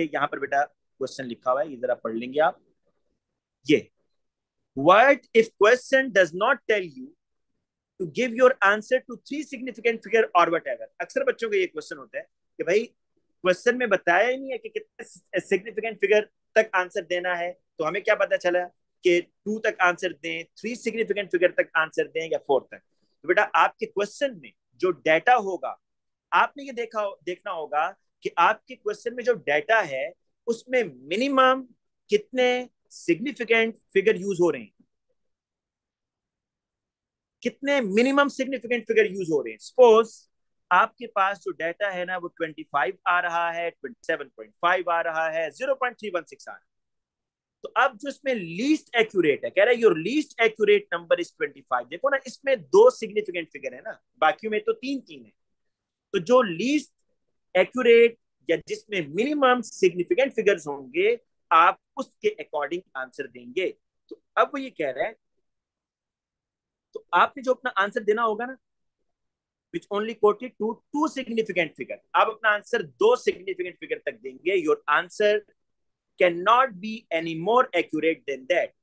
यहाँ पर बेटा क्वेश्चन लिखा हुआ है, ये जरा पढ़ लेंगे आप। ये what if question does not tell you to give your answer to 3 significant figure or whatever। अक्सर बच्चों का ये क्वेश्चन होता है कि भाई क्वेश्चन में बताया ही नहीं है कि कितने सिग्निफिकेंट फिगर तक आंसर देना है, तो हमें क्या पता चला कि 2 तक आंसर दें, 3 सिग्निफिकेंट फिगर तक आंसर दें या 4 तक। तो बेटा आपके क्वेश्चन में जो डाटा होगा, आपने ये देखना होगा कि आपके क्वेश्चन में जो डाटा है उसमें मिनिमम कितने सिग्निफिकेंट फिगर यूज हो रहे हैं, कितने मिनिमम सिग्निफिकेंट फिगर यूज हो रहे हैं। सपोज आपके पास जो डाटा है ना वो 25 आ रहा है, 27.5 आ रहा है, 0.316 आ रहा है। तो अब जो इसमें लीस्ट एक्यूरेट है, कह रहा है your least accurate number is 25। देखो ना, इसमें 2 सिग्निफिकेंट फिगर है ना, बाकी में तो 3 3 है। तो जो लीस्ट एक्यूरेट या जिसमें मिनिमम सिग्निफिकेंट फिगर्स होंगे, आप उसके अकॉर्डिंग आंसर देंगे। तो अब वो ये कह रहा है, तो आपने जो अपना आंसर देना होगा ना, which only quoted to 2 significant figure, आप अपना आंसर 2 सिग्निफिकेंट फिगर तक देंगे। Your answer can not be any more accurate than that.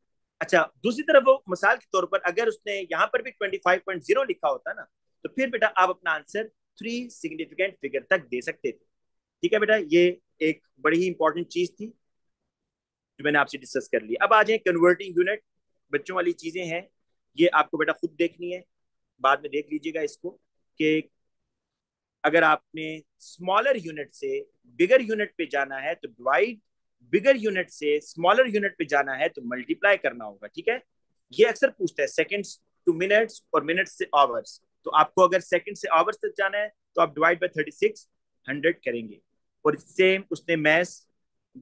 अच्छा, दूसरी तरफ वो मिसाल के तौर पर अगर उसने यहाँ पर भी 25.0 लिखा होता ना, तो फिर बेटा आप अपना आंसर 3 सिग्निफिकेंट फिगर तक दे सकते थे। ठीक है बेटा, ये एक बड़ी ही इंपॉर्टेंट चीज थी जो मैंने आपसे डिस्कस कर लिया। अब आ जाए कन्वर्टिंग यूनिट, बच्चों वाली चीजें हैं, ये आपको बेटा खुद देखनी है, बाद में देख लीजिएगा इसको कि अगर आपने स्मॉलर यूनिट से बिगर यूनिट पे जाना है तो डिवाइड, बिगर यूनिट से स्मॉलर यूनिट पे जाना है तो मल्टीप्लाई करना होगा। ठीक है, ये अक्सर पूछता है सेकंड्स टू मिनट्स और मिनट्स से आवर्स। तो आपको अगर सेकंड से आवर्स तक जाना है तो आप डिवाइड बाय 3600 करेंगे। और सेम उसने मैथ्स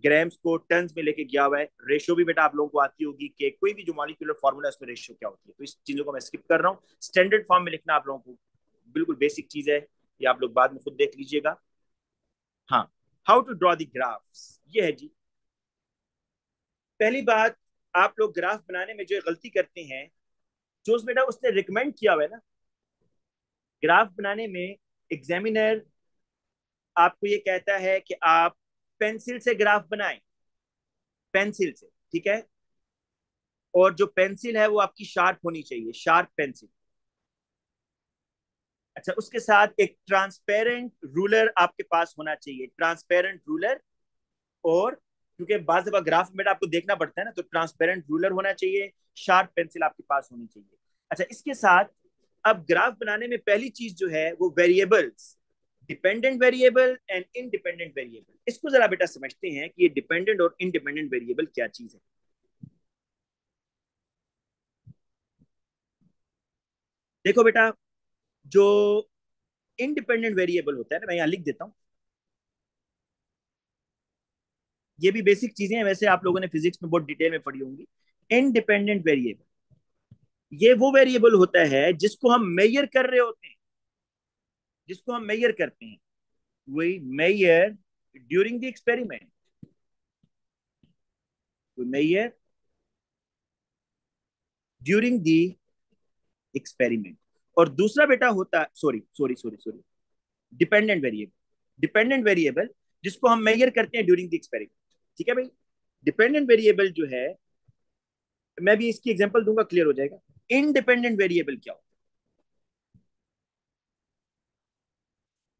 ग्राम्स को टन्स में लेके गया हुआ है। रेशियो भी बेटा आप लोगों को आती होगी कि कोई भी जो मॉलिक्यूलर फार्मूला है उसमें रेशियो क्या होती है, तो इस चीजों को मैं स्किप कर रहा हूँ। स्टैंडर्ड फॉर्म में लिखना आप लोगों को बिल्कुल बेसिक चीज है, ये आप लोग बाद में खुद देख लीजिएगा। हाँ, how to draw the graphs, ये है जी। पहली बात, आप लोग ग्राफ बनाने में जो गलती करते हैं, जो बेटा उसने रिकमेंड किया हुआ है ना ग्राफ बनाने में, एग्जामिनर आपको ये कहता है कि आप पेंसिल से ग्राफ बनाएं, पेंसिल से। ठीक है, और जो पेंसिल है वो आपकी शार्प होनी चाहिए, शार्प पेंसिल। अच्छा, उसके साथ एक ट्रांसपेरेंट रूलर आपके पास होना चाहिए, ट्रांसपेरेंट रूलर। और क्योंकि बाज दफा ग्राफ में आपको देखना पड़ता है ना, तो ट्रांसपेरेंट रूलर होना चाहिए, शार्प पेंसिल आपके पास होनी चाहिए। अच्छा, इसके साथ अब ग्राफ बनाने में पहली चीज जो है वो variables, dependent variable and independent variable. इसको जरा बेटा समझते हैं कि ये डिपेंडेंट और इनडिपेंडेंट वेरिएबल क्या चीज है। देखो बेटा, जो इंडिपेंडेंट वेरिएबल होता है ना, मैं यहाँ लिख देता हूँ, ये भी बेसिक चीजें हैं, वैसे आप लोगों ने फिजिक्स में बहुत डिटेल में पढ़ी होंगी। इंडिपेंडेंट वेरिएबल ये वो वेरिएबल होता है जिसको हम मेजर कर रहे होते हैं, जिसको हम मेजर करते हैं, वही measure during the experiment, measure during the experiment. और दूसरा बेटा होता, sorry sorry sorry sorry, dependent variable, dependent variable जिसको हम मेजर करते हैं ड्यूरिंग द एक्सपेरिमेंट। ठीक है भाई, डिपेंडेंट वेरिएबल जो है, मैं भी इसकी एग्जांपल दूंगा, क्लियर हो जाएगा। इंडिपेंडेंट वेरिएबल क्या होता है,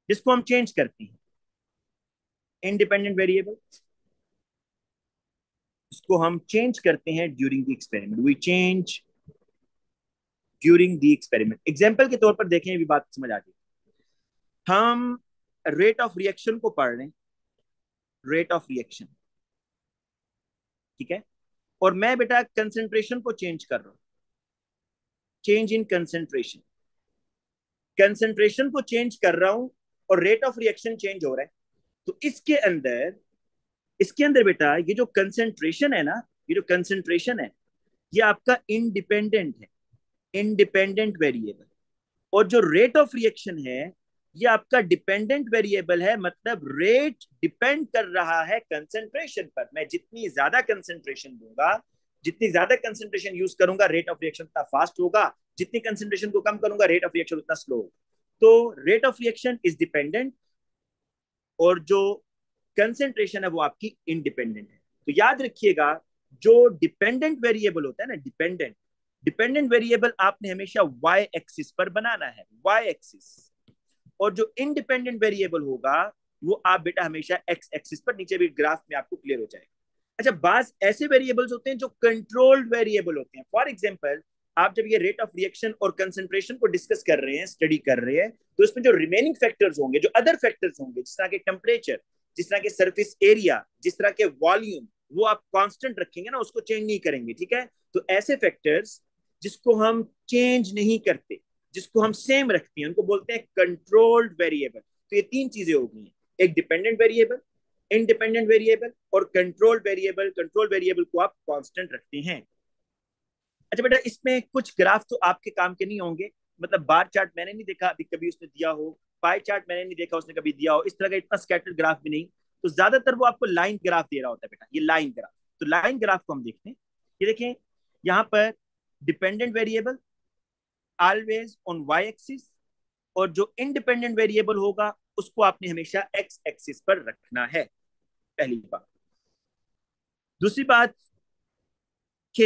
जिसको हम चेंज करते हैं, इंडिपेंडेंट वेरिएबल इसको हम चेंज करते हैं during the experiment, we change during the experiment. Example के तौर पर देखें, ये भी बात समझ आ गई। हम रेट ऑफ रिएक्शन को पढ़ रहे हैं, रेट ऑफ रिएक्शन, ठीक है, और मैं बेटा कंसेंट्रेशन को चेंज कर रहा हूं, चेंज इन कंसेंट्रेशन, कंसेंट्रेशन को चेंज कर रहा हूं और रेट ऑफ रिएक्शन चेंज हो रहा है। तो इसके अंदर बेटा ये जो कंसेंट्रेशन है ना, ये जो कंसेंट्रेशन है, ये आपका इंडिपेंडेंट है, इंडिपेंडेंट वेरिएबल। और जो रेट ऑफ रिएक्शन है, ये आपका डिपेंडेंट वेरिएबल है, मतलब रेट डिपेंड कर रहा है कंसेंट्रेशन पर। मैं जितनी ज्यादा कंसेंट्रेशन दूंगा, जितनी ज्यादा कंसेंट्रेशन यूज करूंगा, रेट ऑफ रिएक्शन उतना फास्ट होगा, जितनी कंसेंट्रेशन को कम करूंगा, रेट ऑफ रिएक्शन उतना स्लो होगा। तो rate of reaction is dependent और जो कंसेंट्रेशन है वो आपकी इंडिपेंडेंट है। तो याद रखिएगा, जो डिपेंडेंट वेरिएबल होता है ना, डिपेंडेंट, डिपेंडेंट वेरिएबल आपने हमेशा वाई एक्सिस पर बनाना है, वाई एक्सिस। और जो इंडिपेंडेंट वेरिएबल होगा वो आप बेटा हमेशा एक्स एक्सिस पर, नीचे भी ग्राफ में आपको क्लियर हो जाएगा। अच्छा, बाज ऐसे वेरिएबल्स होते हैं जो कंट्रोल्ड वेरिएबल होते हैं। फॉर एग्जांपल, आप जब ये रेट ऑफ रिएक्शन और कंसंट्रेशन को डिस्कस कर रहे हैं, स्टडी कर रहे हैं, तो इसमें जो रिमेनिंग फैक्टर्स होंगे, जो अदर फैक्टर्स होंगे, जिस तरह के टेम्परेचर, जिस तरह के सरफेस एरिया, जिस तरह के वॉल्यूम, वो आप कांस्टेंट रखेंगे ना, उसको चेंज नहीं करेंगे। ठीक है, तो ऐसे फैक्टर्स जिसको हम चेंज नहीं करते, जिसको हम सेम रखते हैं, उनको बोलते हैं कंट्रोल्ड वेरिएबल। तो ये तीन चीजें हो गई, एक डिपेंडेंट वेरिएबल, इंडिपेंडेंट वेरिएबल और कंट्रोल वेरिएबल। कंट्रोल वेरिएबल को आप कांस्टेंट रखते हैं। अच्छा बेटा, इसमें कुछ ग्राफ तो आपके काम के नहीं होंगे, मतलब बार चार्ट मैंने नहीं देखा अभी कभी उसने दिया हो, पाई चार्ट मैंने नहीं देखा उसने कभी दिया हो, इस तरह का इतना स्कैटर्ड ग्राफ भी नहीं। तो ज्यादातर वो आपको लाइन ग्राफ दे रहा होता है बेटा, ये लाइन ग्राफ। तो लाइन ग्राफ को हम देखते हैं, ये देखें, यहाँ पर dependent variable always on Y axis, और जो इंडिपेंडेंट वेरिएबल होगा उसको आपने हमेशा एक्स एक्सिस पर रखना है, पहली बात। दूसरी बात कि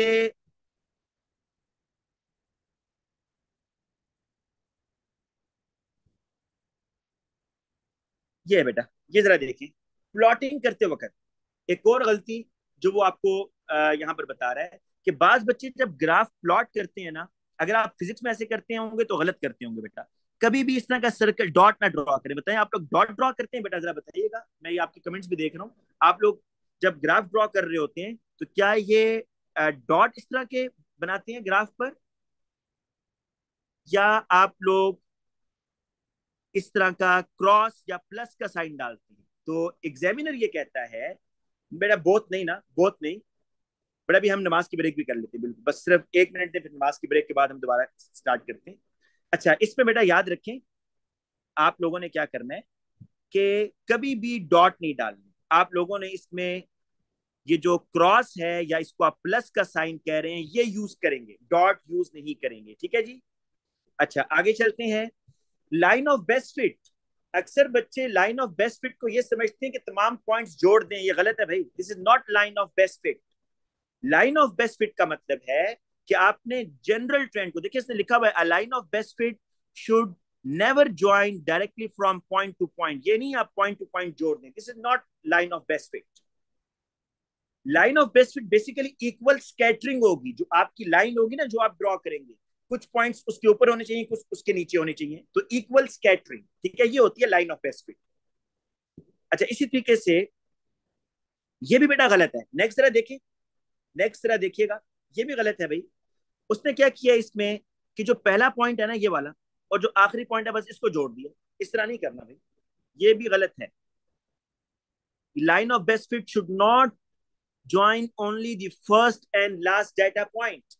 ये है बेटा, ये जरा देखें, प्लॉटिंग करते वक्त एक और गलती जो वो आपको यहाँ पर बता रहा है कि बाज बच्चे जब ग्राफ प्लॉट करते हैं ना, अगर आप फिजिक्स में ऐसे करते होंगे तो गलत करते होंगे बेटा। कभी भी इस तरह का सर्कल डॉट ना ड्रॉ करें। बताएं, आप लोग डॉट ड्रॉ करते हैं बेटा, जरा बताइएगा, मैं ये आपके कमेंट्स भी देख रहा हूँ। आप लोग जब ग्राफ ड्रॉ कर रहे होते हैं तो क्या ये डॉट इस तरह के बनाते हैं ग्राफ पर, या आप लोग इस तरह का क्रॉस या प्लस का साइन डालते हैं? तो एग्जामिनर ये कहता है बेटा बोथ नहीं ना, बोथ नहीं। बट अभी हम नमाज की ब्रेक भी कर लेते हैं, बिल्कुल, बस सिर्फ 1 मिनट दे, फिर नमाज की ब्रेक के बाद हम दोबारा स्टार्ट करते हैं। अच्छा, इसमें बेटा याद रखें, आप लोगों ने क्या करना है कि कभी भी डॉट नहीं डालना। आप लोगों ने इसमें ये जो क्रॉस है या इसको आप प्लस का साइन कह रहे हैं, ये यूज करेंगे, डॉट यूज नहीं करेंगे। ठीक है जी। अच्छा, आगे चलते हैं। लाइन ऑफ बेस्ट फिट, अक्सर बच्चे लाइन ऑफ बेस्ट फिट को ये समझते हैं कि तमाम पॉइंट्स जोड़ दें, ये गलत है भाई, this is not line of best fit. Line of best fit का मतलब है कि आपने जनरल ट्रेंड को देखिए, इसने लिखा हुआ है a line of best fit should never join directly from point two point. ये नहीं आप पॉइंट टू पॉइंट जोड़ दें, this is not line of best fit. Line of best fit basically equal scattering होगी, जो आपकी लाइन होगी ना जो आप ड्रॉ करेंगे, कुछ पॉइंट्स उसके ऊपर होने चाहिए, कुछ उसके नीचे होने चाहिए, तो इक्वल स्कैटरिंग, ठीक है, ये होती है लाइन ऑफ बेस्ट फिट। अच्छा, इसी तरीके से ये भी बेटा गलत है। नेक्स्ट जरा देखिए, नेक्स्ट जरा देखिएगा, ये भी गलत है भाई। उसने क्या किया इसमें कि जो पहला पॉइंट है ना ये वाला, और जो आखिरी पॉइंट है बस इसको जोड़ दिया। इस तरह नहीं करना भाई, ये भी गलत है। Line of best fit should not join only the first and last data point.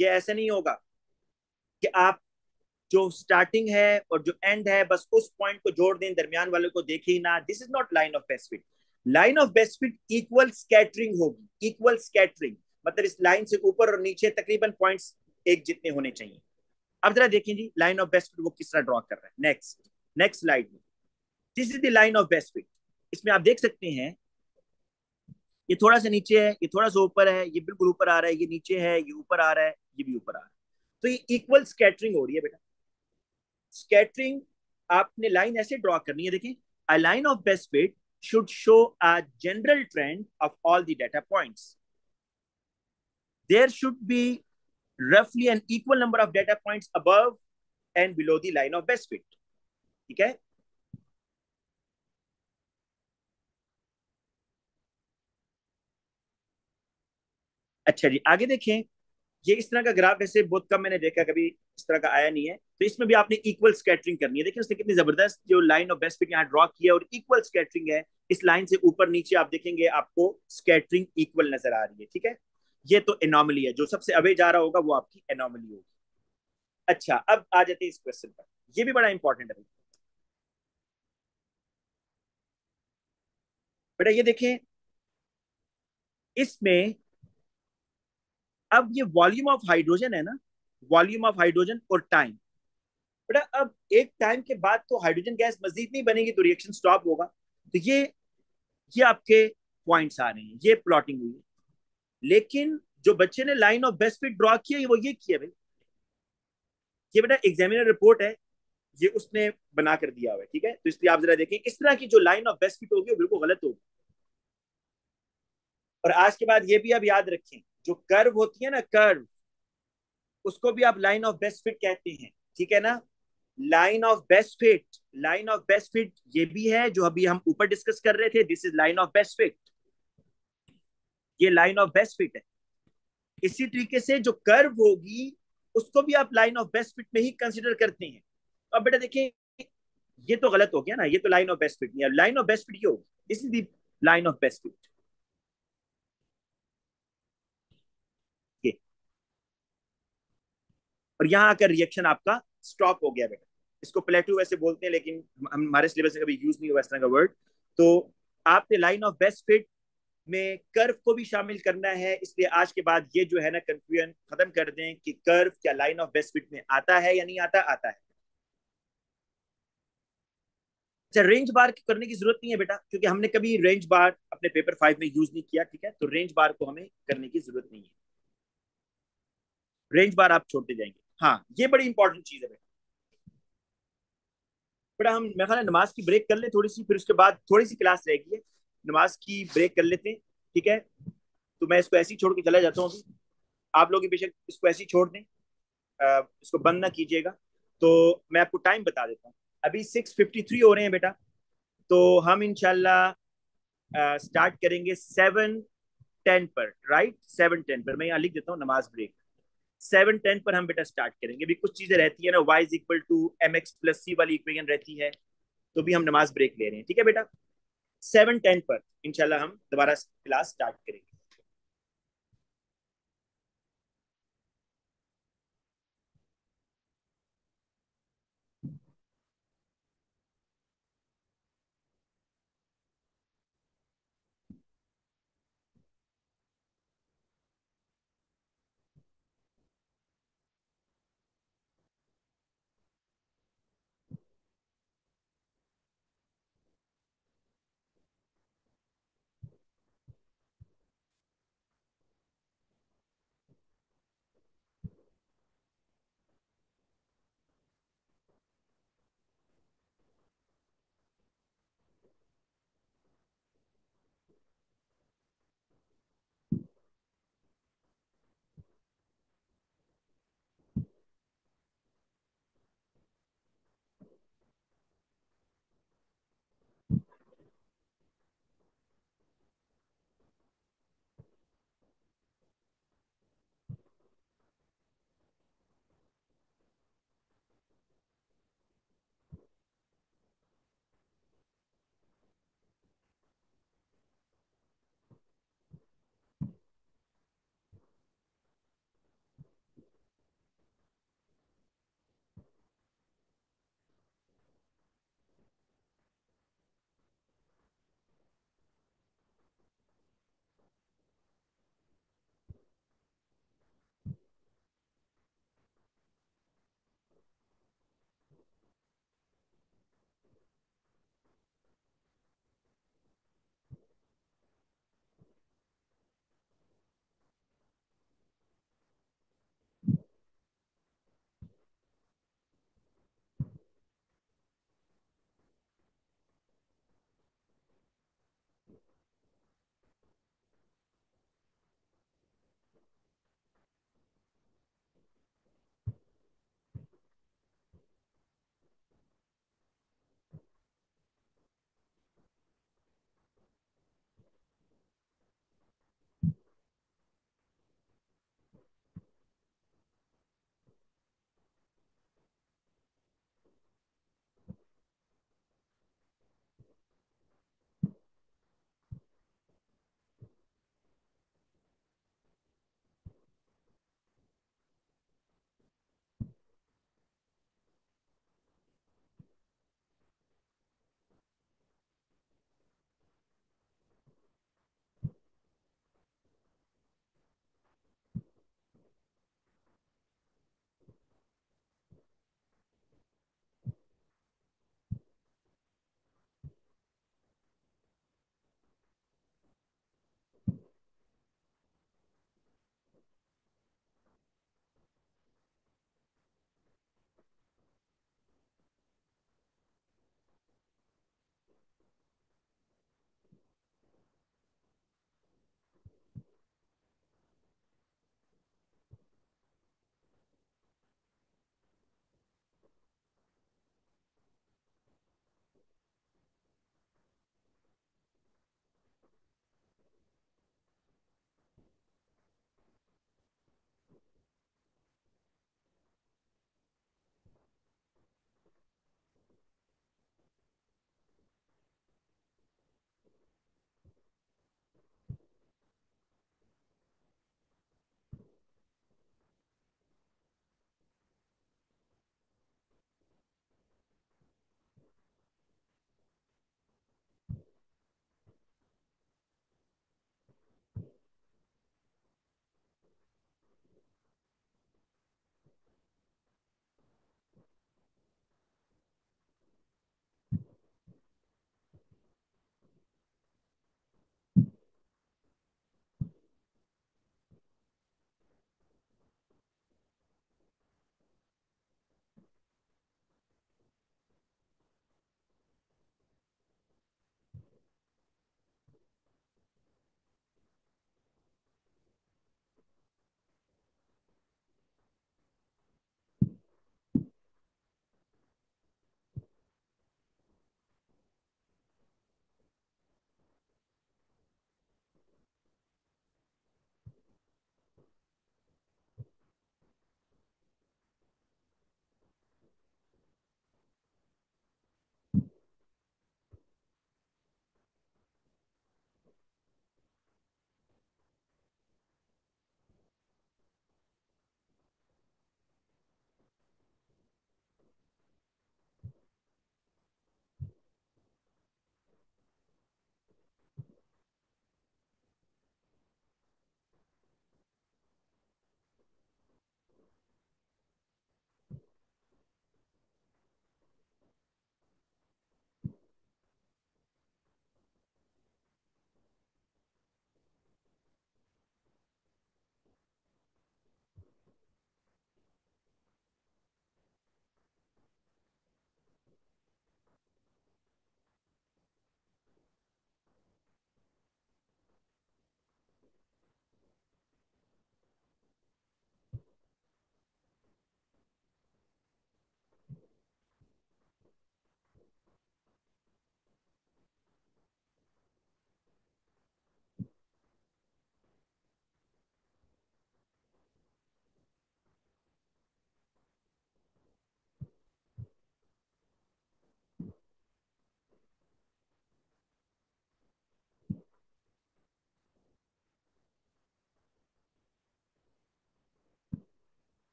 ये ऐसा नहीं होगा कि आप जो स्टार्टिंग है और जो एंड है बस उस पॉइंट को जोड़ दें, दरमियान वाले को देखे ही ना। This is not line of best fit. Line of best fit equal scattering होगी, इक्वल स्कैटरिंग, मतलब इस लाइन से ऊपर और नीचे तकरीबन पॉइंट्स एक जितने होने चाहिए। अब जरा देखिए जी लाइन ऑफ बेस्ट फिट वो किस तरह ड्रॉ कर रहा है। नेक्स्ट, नेक्स्ट स्लाइड में, this is the line of best fit. इसमें आप देख सकते हैं ये थोड़ा सा नीचे है, ये थोड़ा सा ऊपर है, ये बिल्कुल ऊपर आ रहा है, ये नीचे है, ये ऊपर आ रहा है, ये भी ऊपर आ रहा है। तो ये इक्वल स्कैटरिंग हो रही है बेटा। स्कैटरिंग, आपने लाइन ऐसे ड्रॉ करनी है, देखिए, a line of best fit should show a general trend of all the data points. There should be roughly an equal number of data points above and below the line of best fit. ठीक है। अच्छा जी, आगे देखें। ये इस तरह का graph ऐसे बहुत कम मैंने देखा, कभी इस तरह का आया नहीं है। तो इसमें भी आपने इक्वल स्कैटरिंग करनी है। देखिए उसने कितनी जबरदस्त जो लाइन ऑफ बेस्ट फिट यहाँ ड्रॉ किया, और इक्वल स्कैटरिंग है। इस लाइन से ऊपर नीचे आप देखेंगे आपको स्कैटरिंग इक्वल नजर आ रही है, ठीक है। ये तो एनॉमली है, जो सबसे अवे जा रहा होगा वो आपकी एनॉमली होगी। अच्छा, अब आ जाते हैं इस क्वेश्चन पर। ये भी बड़ा इंपॉर्टेंट है बेटा। ये देखें इसमें, अब ये वॉल्यूम ऑफ हाइड्रोजन है ना, वॉल्यूम ऑफ हाइड्रोजन और टाइम। बेटा अब एक टाइम के बाद तो हाइड्रोजन गैस मजीद नहीं बनेगी, तो रिएक्शन स्टॉप होगा। तो ये आपके पॉइंट्स आ रहे हैं, ये प्लॉटिंग हुई है। लेकिन जो बच्चे ने line of best fit draw किया है वो ये किया भाई, ये बेटा एग्जामिनर रिपोर्ट है, ये उसने बना कर दिया हुआ है, ठीक है। तो इसलिए आप जरा देखें, इस तरह की जो लाइन ऑफ बेस्ट फिट होगी वो बिल्कुल गलत होगी। और आज के बाद ये भी आप याद रखें, जो कर्व होती है ना, कर्व, उसको भी आप लाइन ऑफ बेस्ट फिट कहते हैं, ठीक है ना। Line of best fit, line of best fit ये भी है जो अभी हम ऊपर डिस्कस कर रहे थे, this is line of best fit. ये लाइन ऑफ बेस्ट फिट है। इसी तरीके से जो कर्व होगी उसको भी आप लाइन ऑफ बेस्ट फिट में ही कंसिडर करते हैं। अब बेटा देखिए, ये तो गलत हो गया ना, ये तो लाइन ऑफ बेस्ट फिट नहीं है। लाइन ऑफ बेस्ट फिट ये होगी, this is the line of best fit. और यहां आकर रिएक्शन आपका स्टॉप हो गया बेटा। इसको प्लेटू वैसे बोलते हैं, लेकिन हमारे सिलेबस में कभी यूज नहीं हुआ इस तरह का वर्ड। तो आपने लाइन ऑफ बेस्ट फिट में कर्व को भी शामिल करना है, इसलिए आज के बाद ये जो है ना कंफ्यूजन खत्म कर दें कि कर्व क्या लाइन ऑफ बेस्ट फिट में आता है या नहीं आता, आता है। अच्छा, रेंज बार करने की जरूरत नहीं है बेटा, क्योंकि हमने कभी रेंज बार अपने पेपर 5 में यूज नहीं किया, ठीक है। तो रेंज बार को हमें करने की जरूरत नहीं है, रेंज बार आप छोड़ते जाएंगे। हाँ, ये बड़ी इंपॉर्टेंट चीज है बेटा। बेटा हम, मैं ख्याल है नमाज की ब्रेक कर ले थोड़ी सी, फिर उसके बाद थोड़ी सी क्लास रहेगी है, नमाज की ब्रेक कर लेते हैं, ठीक है। तो मैं इसको ऐसे ही छोड़ के चला जाता हूँ अभी। आप लोग बेशक इसको ऐसे ही छोड़ दें, इसको बंद ना कीजिएगा। तो मैं आपको टाइम बता देता हूँ, अभी 6:53 हो रहे हैं बेटा। तो हम इंशाल्लाह स्टार्ट करेंगे 7:10 पर, राइट। 7:10 पर मैं यहाँ लिख देता हूँ नमाज ब्रेक। 7:10 पर हम बेटा स्टार्ट करेंगे। अभी कुछ चीजें रहती है ना, y is equal to mx+c वाली इक्वेशन रहती है, तो भी हम नमाज ब्रेक ले रहे हैं, ठीक है बेटा। 7:10 पर इंशाल्लाह हम दोबारा क्लास स्टार्ट करेंगे।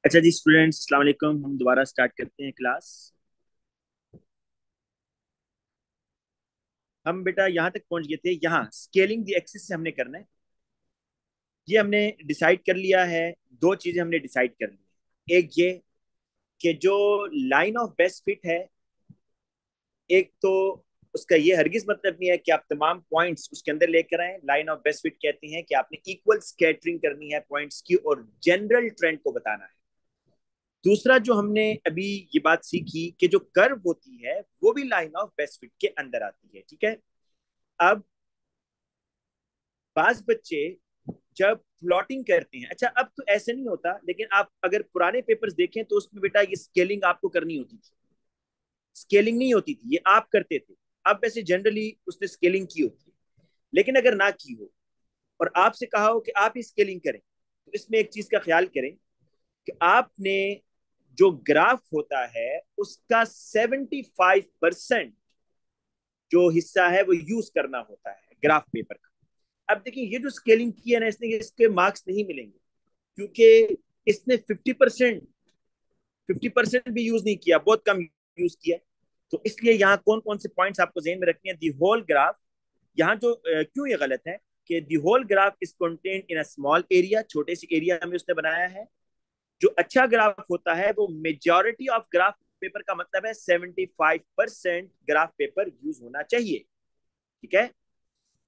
अच्छा जी स्टूडेंट्स, अस्सलाम वालेकुम। हम दोबारा स्टार्ट करते हैं क्लास। हम बेटा यहाँ तक पहुंच गए थे, यहाँ स्केलिंग द एक्सिस से हमने करना है। ये हमने डिसाइड कर लिया है। दो चीजें हमने डिसाइड कर ली है। एक ये कि जो लाइन ऑफ बेस्ट फिट है, एक तो उसका ये हरगिज मतलब नहीं है कि आप तमाम पॉइंट्स उसके अंदर लेकर आए। लाइन ऑफ बेस्ट फिट कहते हैं कि आपने इक्वल स्कैटरिंग करनी है पॉइंट्स की और जनरल ट्रेंड को बताना है। दूसरा जो हमने अभी ये बात सीखी कि जो कर्व होती है वो भी लाइन ऑफ बेस्ट फिट के अंदर आती है, ठीक है। अब बाज बच्चे जब प्लॉटिंग करते हैं, अच्छा अब तो ऐसे नहीं होता, लेकिन आप अगर पुराने पेपर्स देखें तो उसमें बेटा ये स्केलिंग आपको करनी होती थी। स्केलिंग नहीं होती थी, ये आप करते थे। अब वैसे जनरली उसने स्केलिंग की होती है, लेकिन अगर ना की हो और आपसे कहा हो कि आप ही स्केलिंग करें, तो इसमें एक चीज का ख्याल करें कि आपने जो ग्राफ होता है उसका 75% जो हिस्सा है वो यूज करना होता है ग्राफ पेपर का। अब देखिए, ये जो स्केलिंग की है ना, इसने इसके मार्क्स नहीं मिलेंगे, क्योंकि इसने 50% भी यूज नहीं किया, बहुत कम यूज किया। तो इसलिए यहाँ कौन कौन से पॉइंट्स आपको जेन में रखने हैं। दी होल ग्राफ, यहाँ जो क्यों ये गलत है कि the whole graph is contained in a small area, छोटे से एरिया में उसने बनाया है। जो अच्छा ग्राफ होता है वो मेजॉरिटी ऑफ ग्राफ पेपर का मतलब है 75% ग्राफ पेपर यूज होना चाहिए, ठीक है।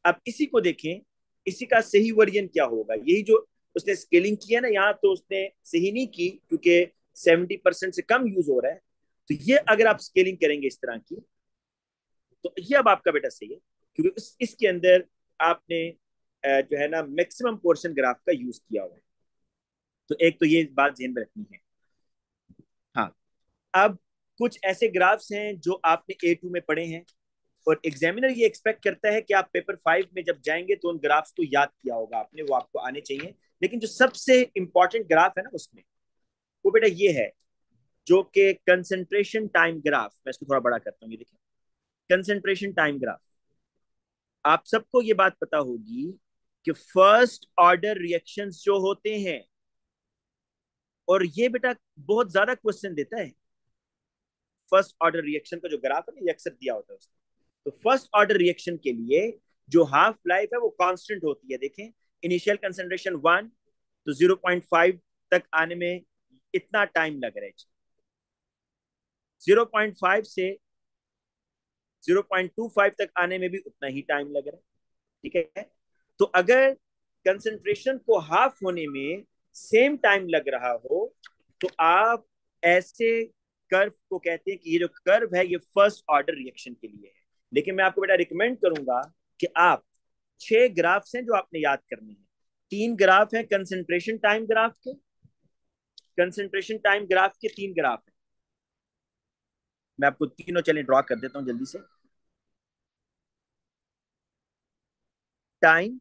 अब इसी को देखें, इसी का सही वर्जन क्या होगा। यही जो उसने स्केलिंग की है ना यहाँ, तो उसने सही नहीं की क्योंकि 70% से कम यूज हो रहा है। तो ये अगर आप स्केलिंग करेंगे इस तरह की, तो ये अब आपका बेटा सही है, क्योंकि इसके अंदर आपने जो है ना मैक्सिमम पोर्शन ग्राफ का यूज किया हुआ है। तो एक तो ये बात ध्यान में रखनी है। हाँ, अब कुछ ऐसे ग्राफ्स हैं जो आपने A2 में पढ़े हैं, और एग्जामिनर ये एक्सपेक्ट करता है कि आप पेपर 5 में जब जाएंगे तो उन ग्राफ्स को याद किया होगा आपने, वो आपको आने चाहिए। लेकिन जो सबसे इंपॉर्टेंट ग्राफ है ना उसमें, वो बेटा ये है, जो कि कंसंट्रेशन टाइम ग्राफ। मैं इसको थोड़ा बड़ा करता हूँ, ये देखिए, कंसंट्रेशन टाइम ग्राफ। आप सबको ये बात पता होगी कि फर्स्ट ऑर्डर रिएक्शंस जो होते हैं, और ये बेटा बहुत ज्यादा क्वेश्चन देता है। फर्स्ट ऑर्डर रिएक्शन का जो ग्राफ है ना, ये अक्सर दिया होता है उसमें। तो फर्स्ट ऑर्डर रिएक्शन के लिए जो हाफ लाइफ है वो कांस्टेंट होती है। देखें, इनिशियल कंसंट्रेशन 1, तो 0.5 तक आने में इतना टाइम लग रहा है। 0.5 से 0.25 तक आने में भी उतना ही टाइम लग रहा है, ठीक है। तो अगर कंसंट्रेशन को हाफ होने में सेम टाइम लग रहा हो, तो आप ऐसे कर्व को कहते हैं कि ये जो कर्व है ये फर्स्ट ऑर्डर रिएक्शन के लिए है। लेकिन मैं आपको बेटा रिकमेंड करूंगा कि आप 6 ग्राफ्स हैं जो आपने याद करने हैं। 3 ग्राफ है कंसंट्रेशन टाइम ग्राफ के, कंसंट्रेशन टाइम ग्राफ के 3 ग्राफ है। मैं आपको तीनों चलें ड्रॉ कर देता हूं जल्दी से। टाइम,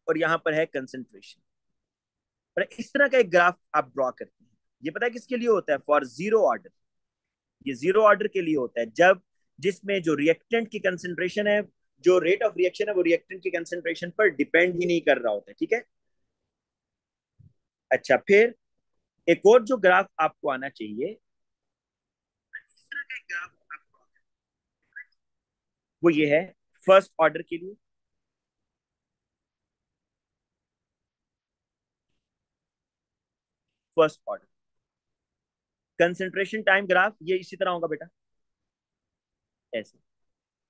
और यहां पर है कंसंट्रेशन। पर इस तरह का एक ग्राफ आप ड्रॉ करते हैं, ये पता है किसके लिए होता है? For zero order. ये जीरो ऑर्डर के लिए होता है, जब जिसमें जो रिएक्टेंट की कंसंट्रेशन है, जो रेट ऑफ रिएक्शन है, वो रिएक्टेंट की कंसंट्रेशन पर डिपेंड ही नहीं कर रहा होता है, ठीक है। अच्छा, फिर एक और जो ग्राफ आपको आना चाहिए, इस तरह का एक ग्राफ आपको, वो ये है फर्स्ट ऑर्डर के लिए। First order concentration time graph ये इसी तरह होगा बेटा, ऐसे।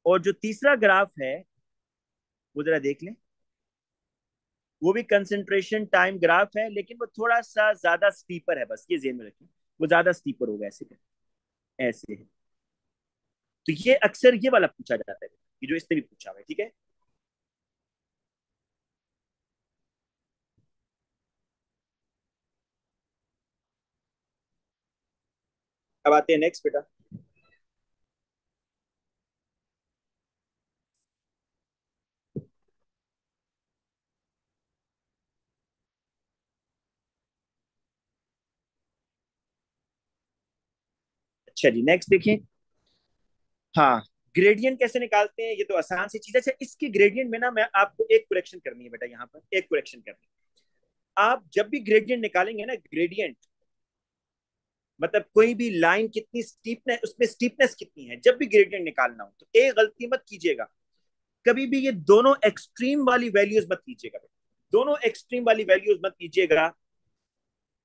और जो तीसरा ग्राफ है वो जरा देख लें, वो भी कंसंट्रेशन टाइम ग्राफ है, लेकिन वो थोड़ा सा ज्यादा स्टीपर है, बस ये जेन में रखें। वो ज्यादा स्टीपर होगा, ऐसे ऐसे है। तो ये अक्सर ये वाला पूछा जाता है, ये जो इसने भी पूछा हुआ है, ठीक है। अब आते हैं नेक्स्ट बेटा। अच्छा जी, नेक्स्ट देखिए। हाँ, ग्रेडियंट कैसे निकालते हैं, ये तो आसान सी चीज है। अच्छा, इसकी ग्रेडियंट में ना मैं आपको एक करेक्शन करनी है बेटा, यहाँ पर एक करेक्शन करनी है। आप जब भी ग्रेडियंट निकालेंगे ना, ग्रेडियंट मतलब कोई भी लाइन कितनी स्टीपनेस, उसमें स्टीपनेस कितनी है, जब भी ग्रेडियंट निकालना हो तो एक गलती मत कीजिएगा, कभी भी ये दोनों एक्सट्रीम वाली वैल्यूज मत कीजिएगा, दोनों एक्सट्रीम वाली वैल्यूज मत कीजिएगा,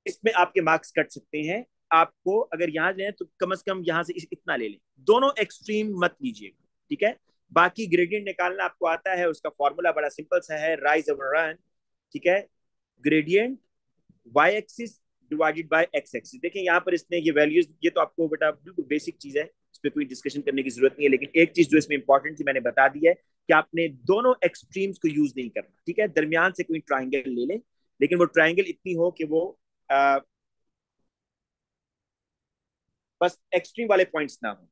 इसमें आपके मार्क्स कट सकते हैं। आपको अगर यहाँ लें तो कम से कम यहाँ से इतना ले लें, दोनों एक्सट्रीम मत लीजिएगा, ठीक है। बाकी ग्रेडियंट निकालना आपको आता है, उसका फॉर्मूला बड़ा सिंपल सा है, राइज ओवर रन, ठीक है। Gradient Y axis divided by X axis. देखिए यहाँ पर इसने ये वैल्यूज, ये तो आपको बेटा बिल्कुल बेसिक चीज है, इस पर कोई डिस्कशन करने की जरूरत नहीं है, लेकिन एक चीज जो इसमें इंपॉर्टेंट थी मैंने बता दी है कि आपने दोनों एक्सट्रीम्स को यूज नहीं करना, ठीक है। दरमियान से कोई ट्राइंगल ले लें, लेकिन वो ट्राइंगल इतनी हो कि वो आ, बस एक्सट्रीम वाले पॉइंट्स ना हो।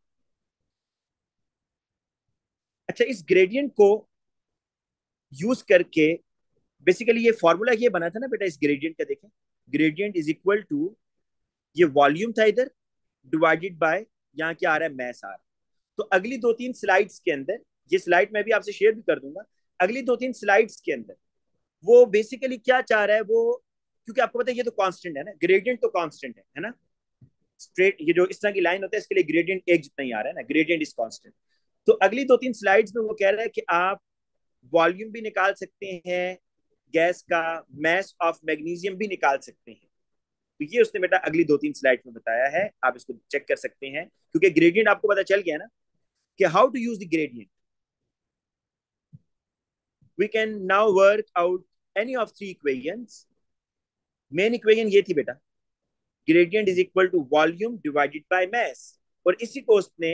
अच्छा, इस ग्रेडियंट को यूज करके बेसिकली ये फॉर्मूला ये बना था ना बेटा, इस ग्रेडियंट का देखें, ग्रेडियंट इज इक्वल टू, ये वॉल्यूम था इधर, डिवाइडेड बाय यहाँ क्या आ रहा है, मैस आ रहा है। तो अगली दो तीन स्लाइड्स के अंदर, ये स्लाइड मैं भी आपसे शेयर भी कर दूंगा, अगली दो तीन स्लाइड्स के अंदर वो बेसिकली क्या चाह रहा है वो, क्योंकि आपको पता है ये तो कांस्टेंट है ना, ग्रेडियंट तो कांस्टेंट है ना, स्ट्रेट ये जो इस तरह की लाइन होता है इसके लिए ग्रेडियंट एक जितना ही आ रहा है ना, ग्रेडियंट इज कांस्टेंट। तो अगली दो तीन स्लाइड्स में वो कह रहा है कि आप वॉल्यूम भी निकाल सकते हैं गैस का, मैस ऑफ मैग्नीशियम भी निकाल सकते हैं। तो ये उसने बेटा अगली दो तीन स्लाइड में बताया है, आप इसको चेक कर सकते हैं, क्योंकि ग्रेडियंट आपको पता चल गया ना कि how to use the gradient. We can now work out any of three equations. Main equation ये थी बेटा, gradient is equal to volume divided by mass, और इसी को उसने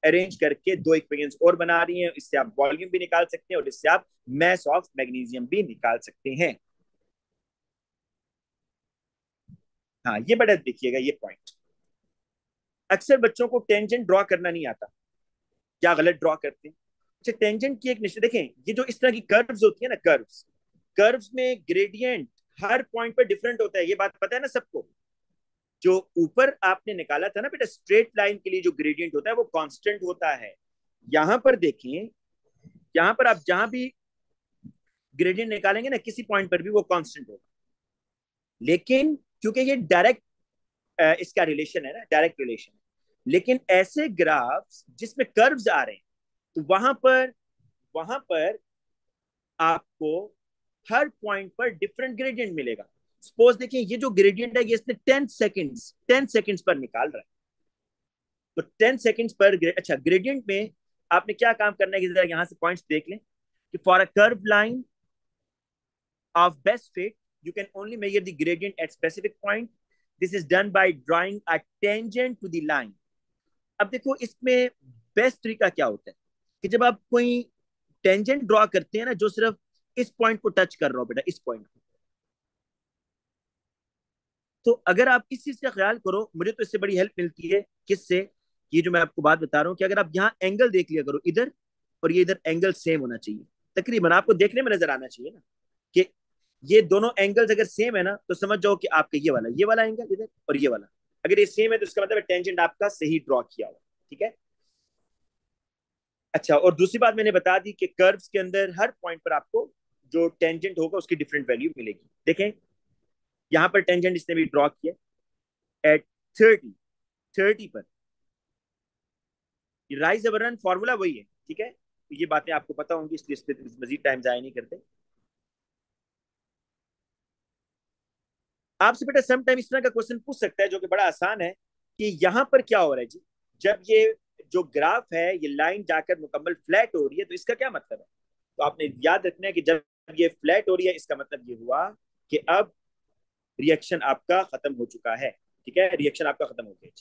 अरेंज करके दो इक्वेशंस और बना रही हैं, इससे आप वॉल्यूम भी निकाल सकते हैं और इससे आप मैस ऑफ मैग्नीशियम भी निकाल सकते हैं। हाँ ये बेटा देखिएगा ये पॉइंट, अक्सर बच्चों को टेंजेंट ड्रॉ करना नहीं आता, क्या गलत ड्रॉ करते हैं। अच्छा, टेंजेंट की एक निश्चित, देखें ये जो इस तरह की कर्व्स होती है ना, कर्व्स, कर्व्स में ग्रेडियंट हर पॉइंट पर डिफरेंट होता है, ये बात पता है ना सबको। जो ऊपर आपने निकाला था ना बेटा स्ट्रेट लाइन के लिए जो ग्रेडियंट होता है वो कांस्टेंट होता है। यहां पर देखें, यहां पर आप जहां भी ग्रेडियंट निकालेंगे ना किसी पॉइंट पर भी वो कांस्टेंट होगा, लेकिन क्योंकि ये डायरेक्ट इसका रिलेशन है ना, डायरेक्ट रिलेशन है, लेकिन ऐसे ग्राफ्स जिसमें कर्व्स आ रहे हैं तो वहां पर आपको हर पॉइंट पर डिफरेंट ग्रेडियंट मिलेगा। सपोज देखिए ये जो ग्रेडियंट है ये इसने 10 सेकेंड्स पर निकाल रहा है, तो 10 सेकेंड्स पर अच्छा ग्रेडियंट में आपने क्या काम करना है कि जरा यहां से पॉइंट्स देख लें कि for a curve line of best fit, you can only measure the gradient at specific point. This is done by drawing a tangent to the line. अब देखो इसमें बेस्ट तरीका क्या होता है कि जब आप कोई टेंजेंट ड्रॉ करते हैं ना जो सिर्फ इस पॉइंट को टच कर रहा हो बेटा, इस पॉइंट को, तो अगर आप इस चीज का ख्याल करो, मुझे तो इससे बड़ी हेल्प मिलती है किससे, ये जो मैं आपको बात बता रहा हूँ कि अगर आप यहाँ एंगल देख लिया करो इधर और ये इधर एंगल सेम होना चाहिए, तकरीबन आपको देखने में नजर आना चाहिए ना कि ये दोनों एंगल्स अगर सेम है ना तो समझ जाओ कि आपका ये वाला एंगल इधर और ये वाला अगर ये सेम है तो इसका मतलब टेंजेंट आपका सही ड्रॉ किया हुआ, ठीक है। अच्छा, और दूसरी बात मैंने बता दी कि कर्व्स के अंदर हर पॉइंट पर आपको जो टेंजेंट होगा उसकी डिफरेंट वैल्यू मिलेगी। देखें यहां पर टेंजेंट इसने भी ड्रॉ किया एट 30 पर, राइज ओवर रन फॉर्मूला वही है, ठीक है। तो ये बातें आपको पता होंगी इसलिए इस पर मजीद टाइम जाया नहीं करते। आपसे बेटा सम टाइम इस तरह का क्वेश्चन पूछ सकता है जो कि बड़ा आसान है कि यहाँ पर क्या हो रहा है जी, जब ये जो ग्राफ है ये लाइन जाकर मुकम्मल फ्लैट हो रही है तो इसका क्या मतलब है। तो आपने याद रखना है कि जब ये फ्लैट हो रही है इसका मतलब ये हुआ कि अब रिएक्शन आपका खत्म हो चुका है, ठीक है, रिएक्शन आपका खत्म हो गया।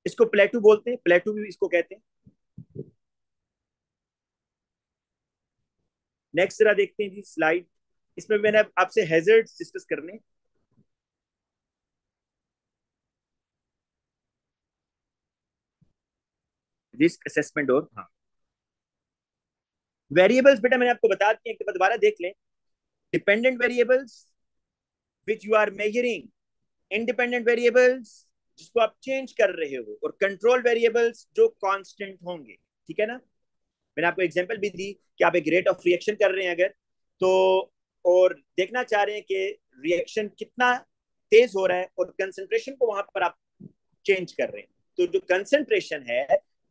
इसको प्लेटू बोलते हैं, प्लेटू भी इसको कहते हैं। नेक्स्ट जरा देखते हैं जी स्लाइड, इसमें मैंने आपसे हैजर्ड्स डिस्कस करने, रिस्क असेसमेंट और हाँ वेरिएबल्स बेटा मैंने आपको बता दिए, एक तो दोबारा देख लें। Dependent variables which you are measuring, independent variables जिसको आप चेंज कर रहे हो, और कंट्रोल वेरिएबल्स जो कांस्टेंट होंगे, ठीक है ना। मैंने आपको एग्जांपल भी दी कि आप एक रेट ऑफ रिएक्शन कर रहे हैं अगर, तो और देखना चाह रहे हैं कि रिएक्शन कितना तेज हो रहा है और कंसंट्रेशन को वहां पर आप चेंज कर रहे हैं, तो जो कंसंट्रेशन है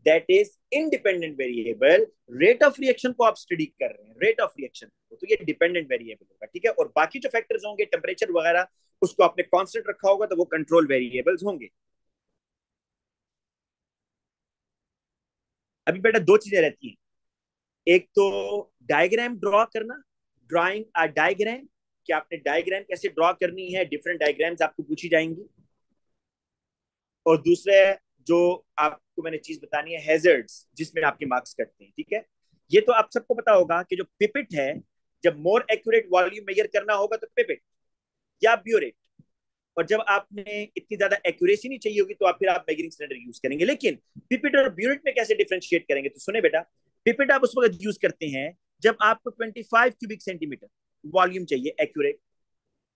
that is independent variable, rate of reaction को आप स्टडी कर रहे हैं, रेट ऑफ रिएक्शन को, तो ये डिपेंडेंट वेरिएबल होगा, ठीक है। और बाकी जो फैक्टर्स होंगे टेम्परेचर वगैरह उसको आपने कांस्टेंट रखा होगा, तो वो कंट्रोल वेरिएबल्स होंगे। अभी बेटा दो चीजें रहती हैं, एक तो डायग्राम ड्रॉ करना, ड्राइंग अ डायग्राम, कि आपने डायग्राम कैसे ड्रॉ करनी है, डिफरेंट डायग्राम्स आपको पूछी जाएंगी। और दूसरे जो आपको मैंने चीज बतानी है हैजर्ड्स, जिसमें आपके मार्क्स कटते हैं, ठीक है। ये तो आप सबको पता होगा कि जो पिपेट है, जब मोर एक्यूरेट वॉल्यूम मेजर करना होगा तो पिपेट या ब्यूरेट, और जब आपने इतनी ज्यादा एक्यूरेसी नहीं चाहिए होगी तो आप फिर आप मेजरिंग सिलेंडर यूज करेंगे। लेकिन पिपेट और ब्यूरेट में कैसे डिफ्रेंशिएट करेंगे, तो सुने बेटा, पिपेट आप उस वक्त यूज करते हैं जब आपको 25 क्यूबिक सेंटीमीटर वॉल्यूम चाहिए एक्यूरेट,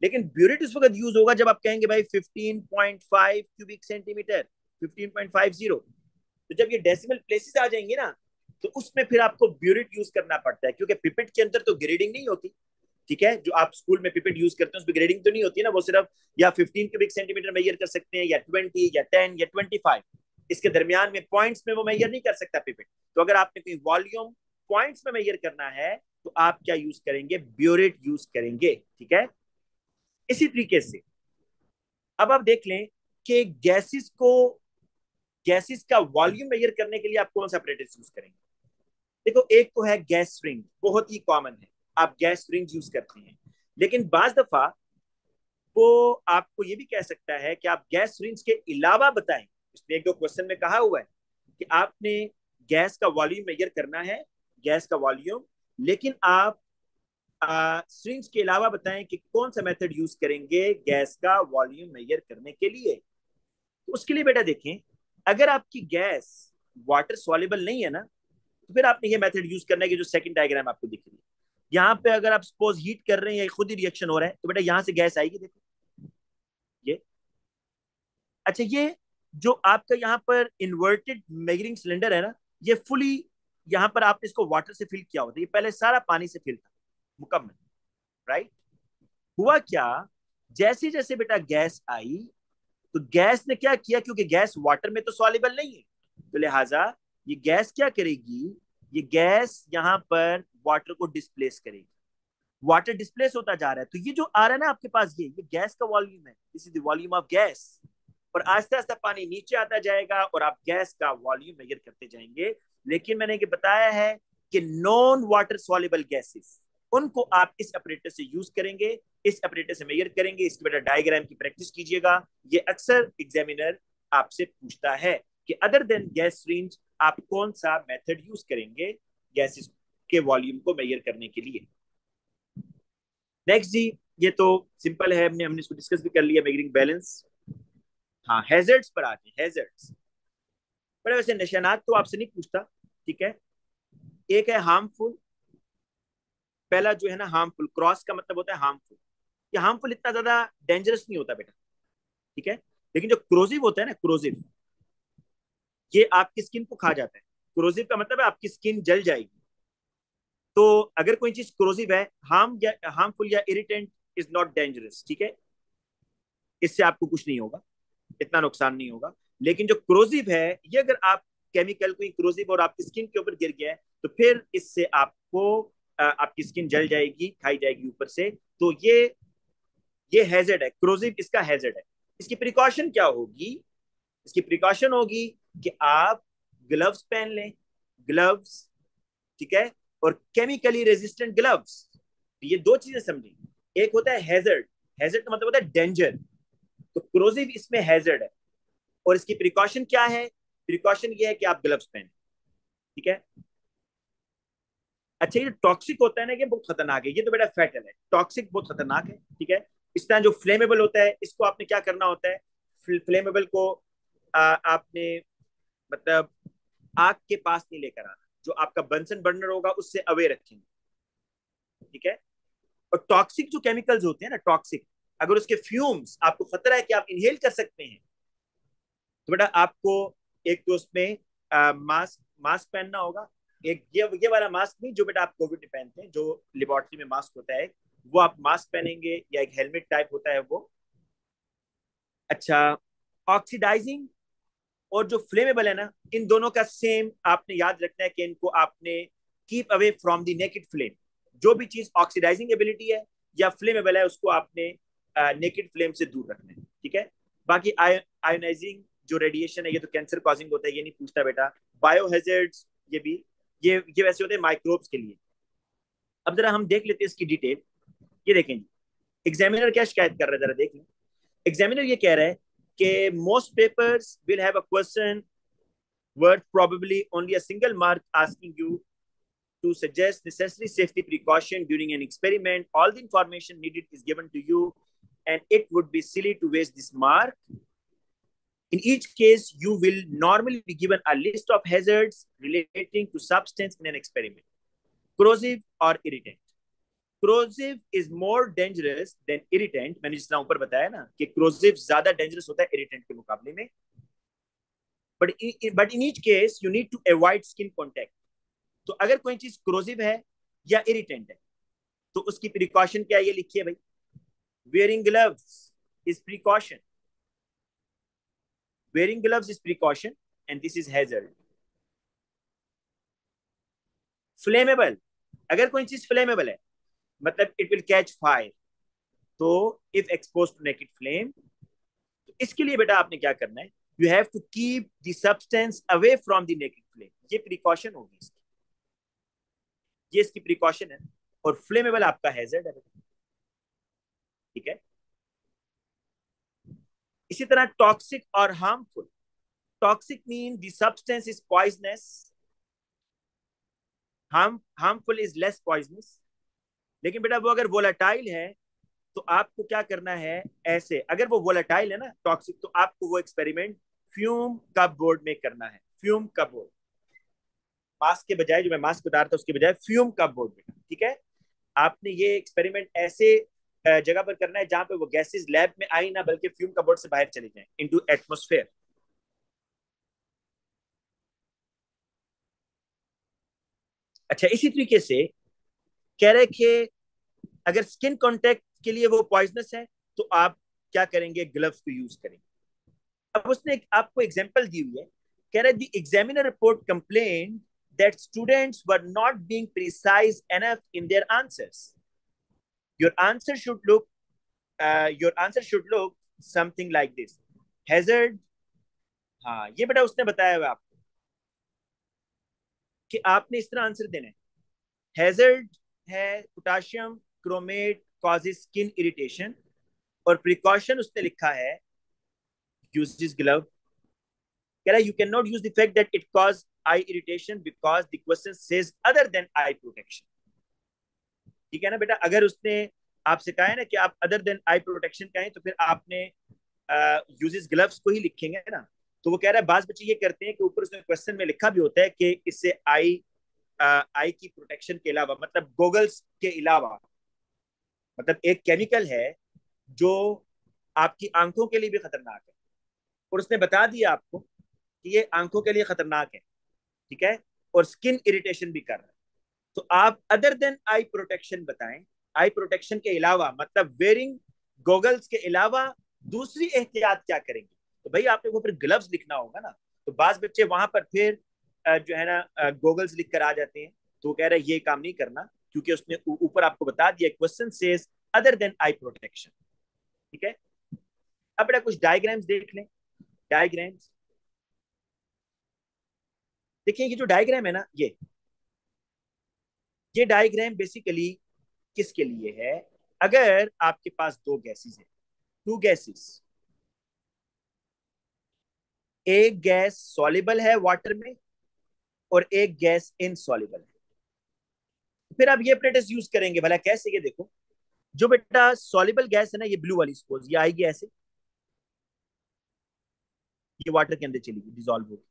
लेकिन ब्यूरेट उस वक्त यूज होगा जब आप कहेंगे भाई 15.5 क्यूबिक सेंटीमीटर, 15.50। तो जब ये डेसिमल प्लेसेस आ जाएंगे ना, तो उसमें फिर आपको ब्यूरेट यूज करना पड़ता है, क्योंकि पिपेट के अंदर तो ग्रेडिंग नहीं होती, ठीक है। जो आप स्कूल में पिपेट यूज करते हैं उसमें ग्रेडिंग तो नहीं होती ना, वो सिर्फ या 15 क्यूबिक सेंटीमीटर मेजर कर सकते हैं, या 20 या 10 या 25, इसके दरमियान में पॉइंट्स में वो मेजर नहीं कर सकता पिपेट। तो अगर आपने कोई वॉल्यूम पॉइंट्स में मेजर करना है तो आप क्या यूज करेंगे, ब्यूरेट यूज करेंगे, ठीक है। इसी तरीके से अब आप देख लें कि गैसेस का वॉल्यूम मेजर करने के लिए आप कौन सा अपरेटस यूज करेंगे। देखो, एक तो है गैस सिरिंज, बहुत ही कॉमन है, आप गैस सिरिंज यूज करते हैं। लेकिन बाज दफा वो आपको ये भी कह सकता है कि आप गैस सिरिंज के अलावा बताएं, इसने एक दो क्वेश्चन में कहा हुआ है कि आपने गैस का वॉल्यूम मेजर करना है, गैस का वॉल्यूम, लेकिन आप सिरिंज के अलावा बताएं कि कौन सा मेथड यूज करेंगे गैस का वॉल्यूम मेजर करने के लिए। तो उसके लिए बेटा देखें, अगर आपकी गैस वाटर सॉल्युबल नहीं है ना, तो फिर आपने ये मेथड यूज करना है कि जो सेकंड डायग्राम आपको दिख रही है, यहाँ पे अगर आप सपोज हीट कर रहे हैं या खुद ही रिएक्शन हो रहा है, तो बेटा यहाँ से गैस आएगी, देखो ये। अच्छा, ये जो आपका यहाँ पर इन्वर्टेड मेजरिंग सिलेंडर है ना, ये फुली यहाँ पर आपने इसको वाटर से फिल किया होता है, ये पहले सारा पानी से फिल था मुकम्मल, राइट। हुआ क्या, जैसे जैसे बेटा गैस आई, तो गैस ने क्या किया, क्योंकि गैस वाटर में तो सॉल्युबल नहीं है, तो लिहाजा ये गैस क्या करेगी, ये गैस यहाँ पर वाटर को डिस्प्लेस करेगी, वाटर डिस्प्लेस होता जा रहा है। तो ये जो आ रहा है ना आपके पास, ये गैस का वॉल्यूम है, this is the volume of gas. और आस्ते आस्ते पानी नीचे आता जाएगा और आप गैस का वॉल्यूम मेजर करते जाएंगे। लेकिन मैंने ये बताया है कि नॉन वाटर सॉल्युबल गैसेस, उनको आप इस ऑपरेटर से यूज करेंगे, इस ऑपरेटर से मेजर करेंगे। इसकी बेटा डायग्राम की प्रैक्टिस कीजिएगा, ये अक्सर एग्जामिनर आपसे पूछता है कि अदर देन गैस रेंज आप कौन सा मेथड यूज करेंगे गैसेस के वॉल्यूम को मेजर करने के लिए। नेक्स्ट जी, ये तो सिंपल है, हमने हमने इसको डिस्कस भी कर लिया, मेजरिंग बैलेंस। हाँ, हैजर्ड्स पर आते हैं, हैजर्ड्स पर वैसे निशानात तो आपसे नहीं पूछता, ठीक है। एक है हार्मफुल, पहला जो है ना हार्मफुल, क्रॉस का मतलब होता है हार्मफुल। ये हार्मफुल इतना ज्यादा डेंजरस नहीं होता बेटा, ठीक है। लेकिन जो क्रोजिव होता है ना, क्रोजिव, ये आपकी स्किन को खा जाता है। क्रोजिव का मतलब है आपकी स्किन जल जाएगी। तो अगर कोई चीज क्रोजिव है, हार्मफुल या इरिटेंट इज नॉट डेंजरस, ठीक है, इससे आपको कुछ नहीं होगा, इतना नुकसान नहीं होगा। लेकिन जो क्रोजिव है, ये अगर आप केमिकल कोई क्रोजिव और आपकी स्किन के ऊपर गिर गया है, तो फिर इससे आपको आपकी स्किन जल जाएगी, खाई जाएगी ऊपर से। तो ये हैजर्ड है, क्रोजिव इसका हैजर्ड है। इसकी प्रिकॉशन क्या होगी, इसकी प्रिकॉशन होगी कि आप ग्लव्स पहन लें, ग्लव्स, ठीक है, और केमिकली रेजिस्टेंट ग्लव्स। ये दो चीजें समझें, एक होता है हैजर्ड, हैजर्ड का मतलब होता है डेंजर, तो क्रोजिव इसमें हैजर्ड है। और इसकी प्रिकॉशन क्या है, प्रिकॉशन ये है कि आप ग्लव्स पहने, ठीक है। अच्छा, ये टॉक्सिक होता है ना, ये बहुत खतरनाक है, ये तो बेटा फैटल है, टॉक्सिक बहुत खतरनाक है, ठीक है। इस तरह जो फ्लेमेबल होता है, इसको आपने क्या करना होता है, फ्लेमेबल को आपने मतलब आग के पास नहीं लेकर आना, जो आपका बंसन बर्नर होगा उससे अवे रखेंगे, ठीक है। और टॉक्सिक जो केमिकल्स होते हैं ना, टॉक्सिक, अगर उसके फ्यूम्स आपको खतरा है कि आप इनहेल कर सकते हैं, तो बेटा आपको एक तो उसमें मास्क मास्क पहनना होगा। एक ये वाला मास्क नहीं जो बेटा आप कोविड में पहनते हैं, जो लेबोरेटरी में मास्क होता है, वो आप मास्क पहनेंगे, या एक हेलमेट टाइप होता है वो, अच्छा, ऑक्सीडाइजिंग और जो फ्लेमेबल है ना, इन दोनों का सेम आपने याद रखना है कि इनको आपने keep away from the naked flame. जो भी चीज ऑक्सीडाइजिंग एबिलिटी है या फ्लेमेबल है, उसको आपने नेकेड फ्लेम से दूर रखना है, ठीक है। बाकी आयोनाइजिंग जो रेडिएशन है, ये तो कैंसर कॉजिंग होता है, ये नहीं पूछता बेटा। बायोहैजर्ड्स, ये भी, ये वैसे होते हैं माइक्रोब्स के लिए। अब जरा हम देख लेते हैं इसकी डिटेल। ये देखें जी, एग्जामिनर क्या शिकायत कर रहा है, जरा देख लें। एग्जामिनर ये कह रहा है कि most papers will have a question worth probably only a single mark asking you to suggest necessary safety precaution during an experiment. All the information needed is given to you, and it would be silly to waste this mark. In each case, you will normally be given a list of hazards relating to substance in an experiment. Corrosive or irritant. Corrosive is more dangerous than irritant. मैंने जिस तरह ऊपर बताया ना कि corrosive ज्यादा dangerous होता है irritant के मुकाबले में. But in each case, you need to avoid skin contact. तो अगर कोई चीज क्रोजिव है या इरिटेंट है, तो उसकी प्रिकॉशन क्या है, ये लिखिए भाई। Wearing gloves is precaution, wearing gloves is precaution, and this is hazard. Flammable, अगर कोई चीज फ्लेमेबल है मतलब इट विल कैच फायर, तो if expose to naked flame, तो इसके लिए बेटा आपने क्या करना है, you have to keep the substance away from the naked flame. ये प्रिकॉशन होगी इसकी, ये इसकी प्रिकॉशन है। और फ्लेमेबल आपका हैजर्ड है, ठीक है। इसी तरह टॉक्सिक और harmful. Toxic mean the substance is poisonous, harmful is less poisonous. लेकिन बेटा वो अगर वोलाटाइल है, तो आपको क्या करना है, ऐसे अगर वो वोलाटाइल है ना टॉक्सिक, तो आपको वो एक्सपेरिमेंट फ्यूम कप बोर्ड में करना है। फ्यूम कप बोर्ड, मास्क के बजाय, जो मैं मास्क बता रहा था उसके बजाय फ्यूम कप बोर्ड में, ठीक है। आपने ये एक्सपेरिमेंट ऐसे जगह पर करना है जहां पे वो गैसेस लैब में आई ना, बल्कि फ्यूम कप बोर्ड से बाहर चले जाएं इनटू एटमॉस्फेयर। अच्छा, इसी तरीके से कह रहे कि अगर स्किन कांटेक्ट के लिए वो पॉइजनस है, तो आप क्या करेंगे, ग्लव्स को यूज करेंगे। अब उसने आपको एग्जांपल दी हुई है, कह रहा है the examiner report complain that students were not being precise enough in their answers. Your answer should look something like this. Hazard, हाँ ये बेटा उसने बताया हुआ आपको कि आपने इस तरह आंसर देना है। हैजर्ड है potassium chromate causes skin irritation, और प्रिकॉशन उसने लिखा है यूजेस ग्लव। कह रहा है you can not use the fact that it cause eye irritation because the question says other than eye protection. ठीक है ना बेटा, अगर उसने आपसे कहा है ना कि आप अदर देन आई प्रोटेक्शन कहें, तो फिर आपने यूजेस ग्लव्स को ही लिखेंगे ना। तो वो कह रहा है बाज बच्चे ये करते हैं कि ऊपर उसने क्वेश्चन में लिखा भी होता है कि इससे आई की प्रोटेक्शन के अलावा, मतलब गोगल्स के अलावा, मतलब एक केमिकल है जो आपकी आंखों के लिए भी खतरनाक है, और उसने बता दिया आपको कि ये आंखों के लिए खतरनाक है, ठीक है, और स्किन इरिटेशन भी कर रहा है। तो आप अदर देन आई प्रोटेक्शन बताएं। आई प्रोटेक्शन के अलावा मतलब वेयरिंग गोगल्स के अलावा दूसरी एहतियात क्या करेंगे, तो भाई आपने वो फिर ग्लव्स लिखना होगा ना। तो बाज बच्चे वहां पर फिर जो है ना गोगल्स लिख कर आ जाते हैं। तो वो कह रहा है ये काम नहीं करना, क्योंकि उसने ऊपर आपको बता दिया question says other than eye protection, ठीक है। अब बेटा कुछ डायग्राम्स देख लें। डायग्राम्स देखिए, ये जो डायग्राम है ना, ये डायग्राम बेसिकली किसके लिए है, अगर आपके पास दो गैसेस है, टू गैसेस, एक गैस सॉल्युबल है वाटर में और एक गैस इनसॉल्युबल है, फिर आप ये अपरेटस यूज करेंगे। भला कैसे, ये देखो, जो बेटा सॉल्युबल गैस है ना, ये ब्लू वाली सपोज ये आएगी ऐसे, ये वाटर के अंदर चलेगी, डिजोल्व होगी।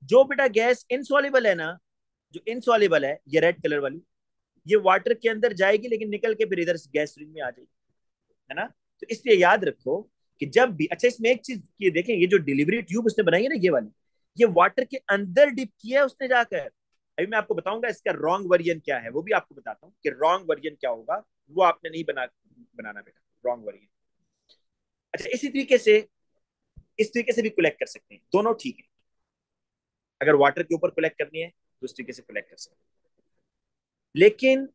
जो बेटा गैस इनसॉल्युबल है ना, जो इनसॉल्युबल है, ये रेड कलर वाली, ये वाटर के अंदर जाएगी लेकिन निकल के फिर इधर गैस रिंग में आ जाएगी, है ना। तो इसलिए याद रखो कि जब भी, अच्छा इसमें एक चीज ये देखें, ये जो डिलीवरी ट्यूब उसने बनाई है ना, ये वाली, ये वाटर के अंदर डिप किया है उसने जाकर। अभी मैं आपको बताऊंगा इसका रॉन्ग वर्जन क्या है, वो भी आपको बताता हूँ कि रॉन्ग वर्जन क्या होगा। वो आपने नहीं बनाना बेटा, रॉन्ग वर्जन। अच्छा, इसी तरीके से इस तरीके से भी कलेक्ट कर सकते हैं, दोनों ठीक है। अगर वाटर के ऊपर कलेक्ट करनी है तो उस तरीके से कलेक्ट कर सकते हैं। लेकिन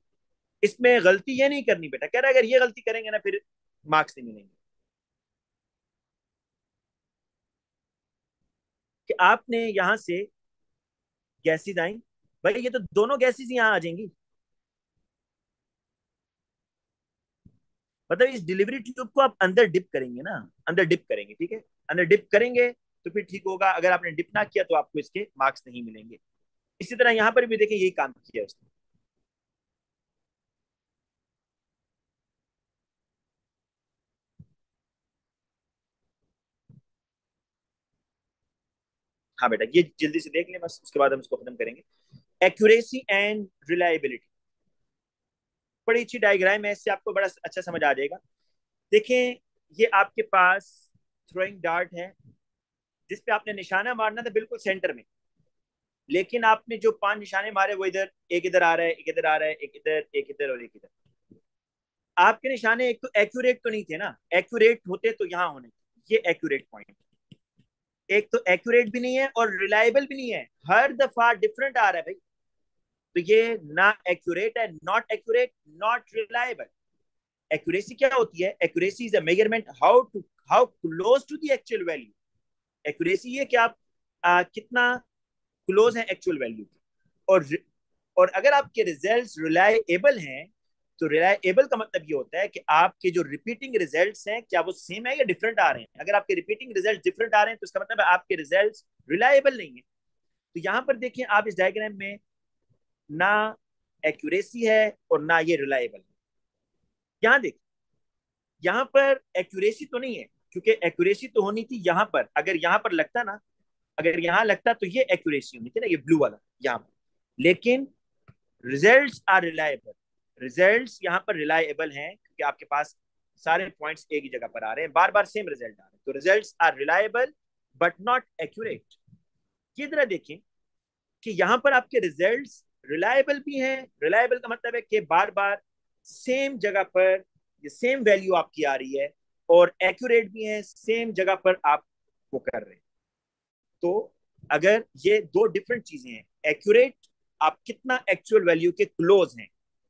इसमें गलती ये नहीं करनी बेटा, कह रहा है अगर ये गलती करेंगे ना फिर मार्क्स नहीं मिलेंगे। कि आपने यहां से गैसेज आई, भाई ये तो दोनों गैसेज यहाँ आ जाएंगी। मतलब इस डिलीवरी ट्यूब को आप अंदर डिप करेंगे ना, अंदर डिप करेंगे, ठीक है, अंदर डिप करेंगे तो फिर ठीक होगा। अगर आपने डिप ना किया तो आपको इसके मार्क्स नहीं मिलेंगे। इसी तरह यहाँ पर भी देखिए यही काम किया उसने। हाँ बेटा ये जल्दी से देख लें बस, उसके बाद हम इसको खत्म करेंगे। एक्यूरेसी एंड रिलायबिलिटी, बड़ी अच्छी डायग्राम है, इससे आपको बड़ा अच्छा समझ आ जाएगा। देखें, ये आपके पास थ्रोइंग डार्ट है जिसपे आपने निशाना मारना था बिल्कुल सेंटर में, लेकिन आपने जो 5 निशाने मारे वो इधर, एक इधर आ रहा है, एक इधर आ रहा है, एक इधर, एक इधर और एक इधर। आपके निशाने एक तो एक्यूरेट तो नहीं थे ना, एक्यूरेट होते तो यहाँ होने, ये एक्यूरेट पॉइंट। एक तो एक्यूरेट भी नहीं है और रिलायबल भी नहीं है, हर दफा डिफरेंट आ रहा है भाई। तो ये ना एक्यूरेट है, not accurate, not reliable. Accuracy क्या होती है? Accuracy is a measurement how close to the actual value. Accuracy है कि आप कितना क्लोज है एक्चुअल वैल्यू के। और और अगर आपके रिजल्ट्स रिलायबल हैं तो रिलायबल का मतलब ये होता है कि आपके जो रिपीटिंग रिजल्ट्स हैं क्या वो सेम है या डिफरेंट आ रहे हैं। अगर आपके रिपीटिंग रिजल्ट डिफरेंट आ रहे हैं तो इसका मतलब है आपके रिजल्ट्स रिलायबल नहीं है। तो यहां पर देखिए आप इस डायग्राम में ना एक्यूरेसी है और ना ये रिलायबल है। यहां देखिए, यहां पर एक्यूरेसी तो नहीं है, क्योंकि एक्यूरेसी तो होनी थी यहां पर। अगर यहां पर लगता ना, अगर यहां लगता तो ये एक्यूरेसी होनी थी ना, ये ब्लू वाला यहां पर। लेकिन रिजल्ट्स आर रिलायबल, रिजल्ट्स यहाँ पर रिलायबल हैं क्योंकि आपके पास सारे पॉइंट्स एक ही जगह पर आ रहे हैं, बार बार सेम रिजल्ट आ रहे हैं। तो results are reliable but not accurate. ये जरा देखें कि यहाँ पर आपके रिजल्ट्स रिलायबल भी हैं, रिलायबल का मतलब है कि बार बार सेम जगह पर ये सेम वैल्यू आपकी आ रही है, और एक्यूरेट भी है, सेम जगह पर आप वो कर रहे हैं। तो अगर ये दो डिफरेंट चीजें हैं, एक्यूरेट आप कितना एक्चुअल वैल्यू के क्लोज हैं,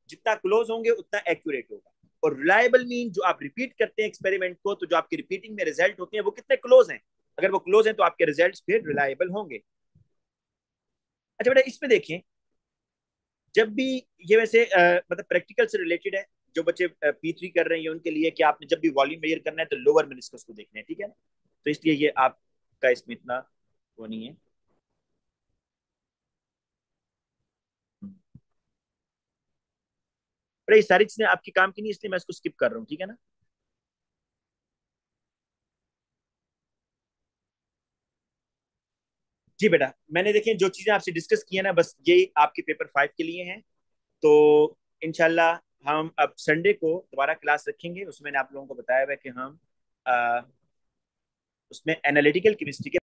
जितना क्लोज होंगे उतना एक्यूरेट होगा। और रिलायबल मीन जो आप रिपीट करते हैं एक्सपेरिमेंट को, तो जो आपके रिपीटिंग में रिजल्ट होते हैं वो कितने क्लोज हैं। अगर वो क्लोज हैं तो आपके रिजल्ट फिर रिलायबल होंगे। अच्छा बेटा इसमें देखें, जब भी ये वैसे मतलब प्रैक्टिकल से रिलेटेड है, जो बच्चे P3 कर रहे हैं उनके लिए, कि आपने जब भी वॉल्यूम मेजर करना है तो लोअर मेनिस्कस को देखना है, ठीक है ना। तो इसलिए ये आपका इसमें इतना वो नहीं है। पर ये सारी चीजें आपके काम की नहीं, इसलिए मैं इसको स्किप कर रहा हूँ, ठीक है ना। जी बेटा, मैंने देखे जो चीजें आपसे डिस्कस की है ना, बस यही आपके पेपर 5 के लिए हैं। तो इनशाला हम अब संडे को दोबारा क्लास रखेंगे। उसमें मैंने आप लोगों को बताया हुआ है कि हम उसमें एनालिटिकल केमिस्ट्री के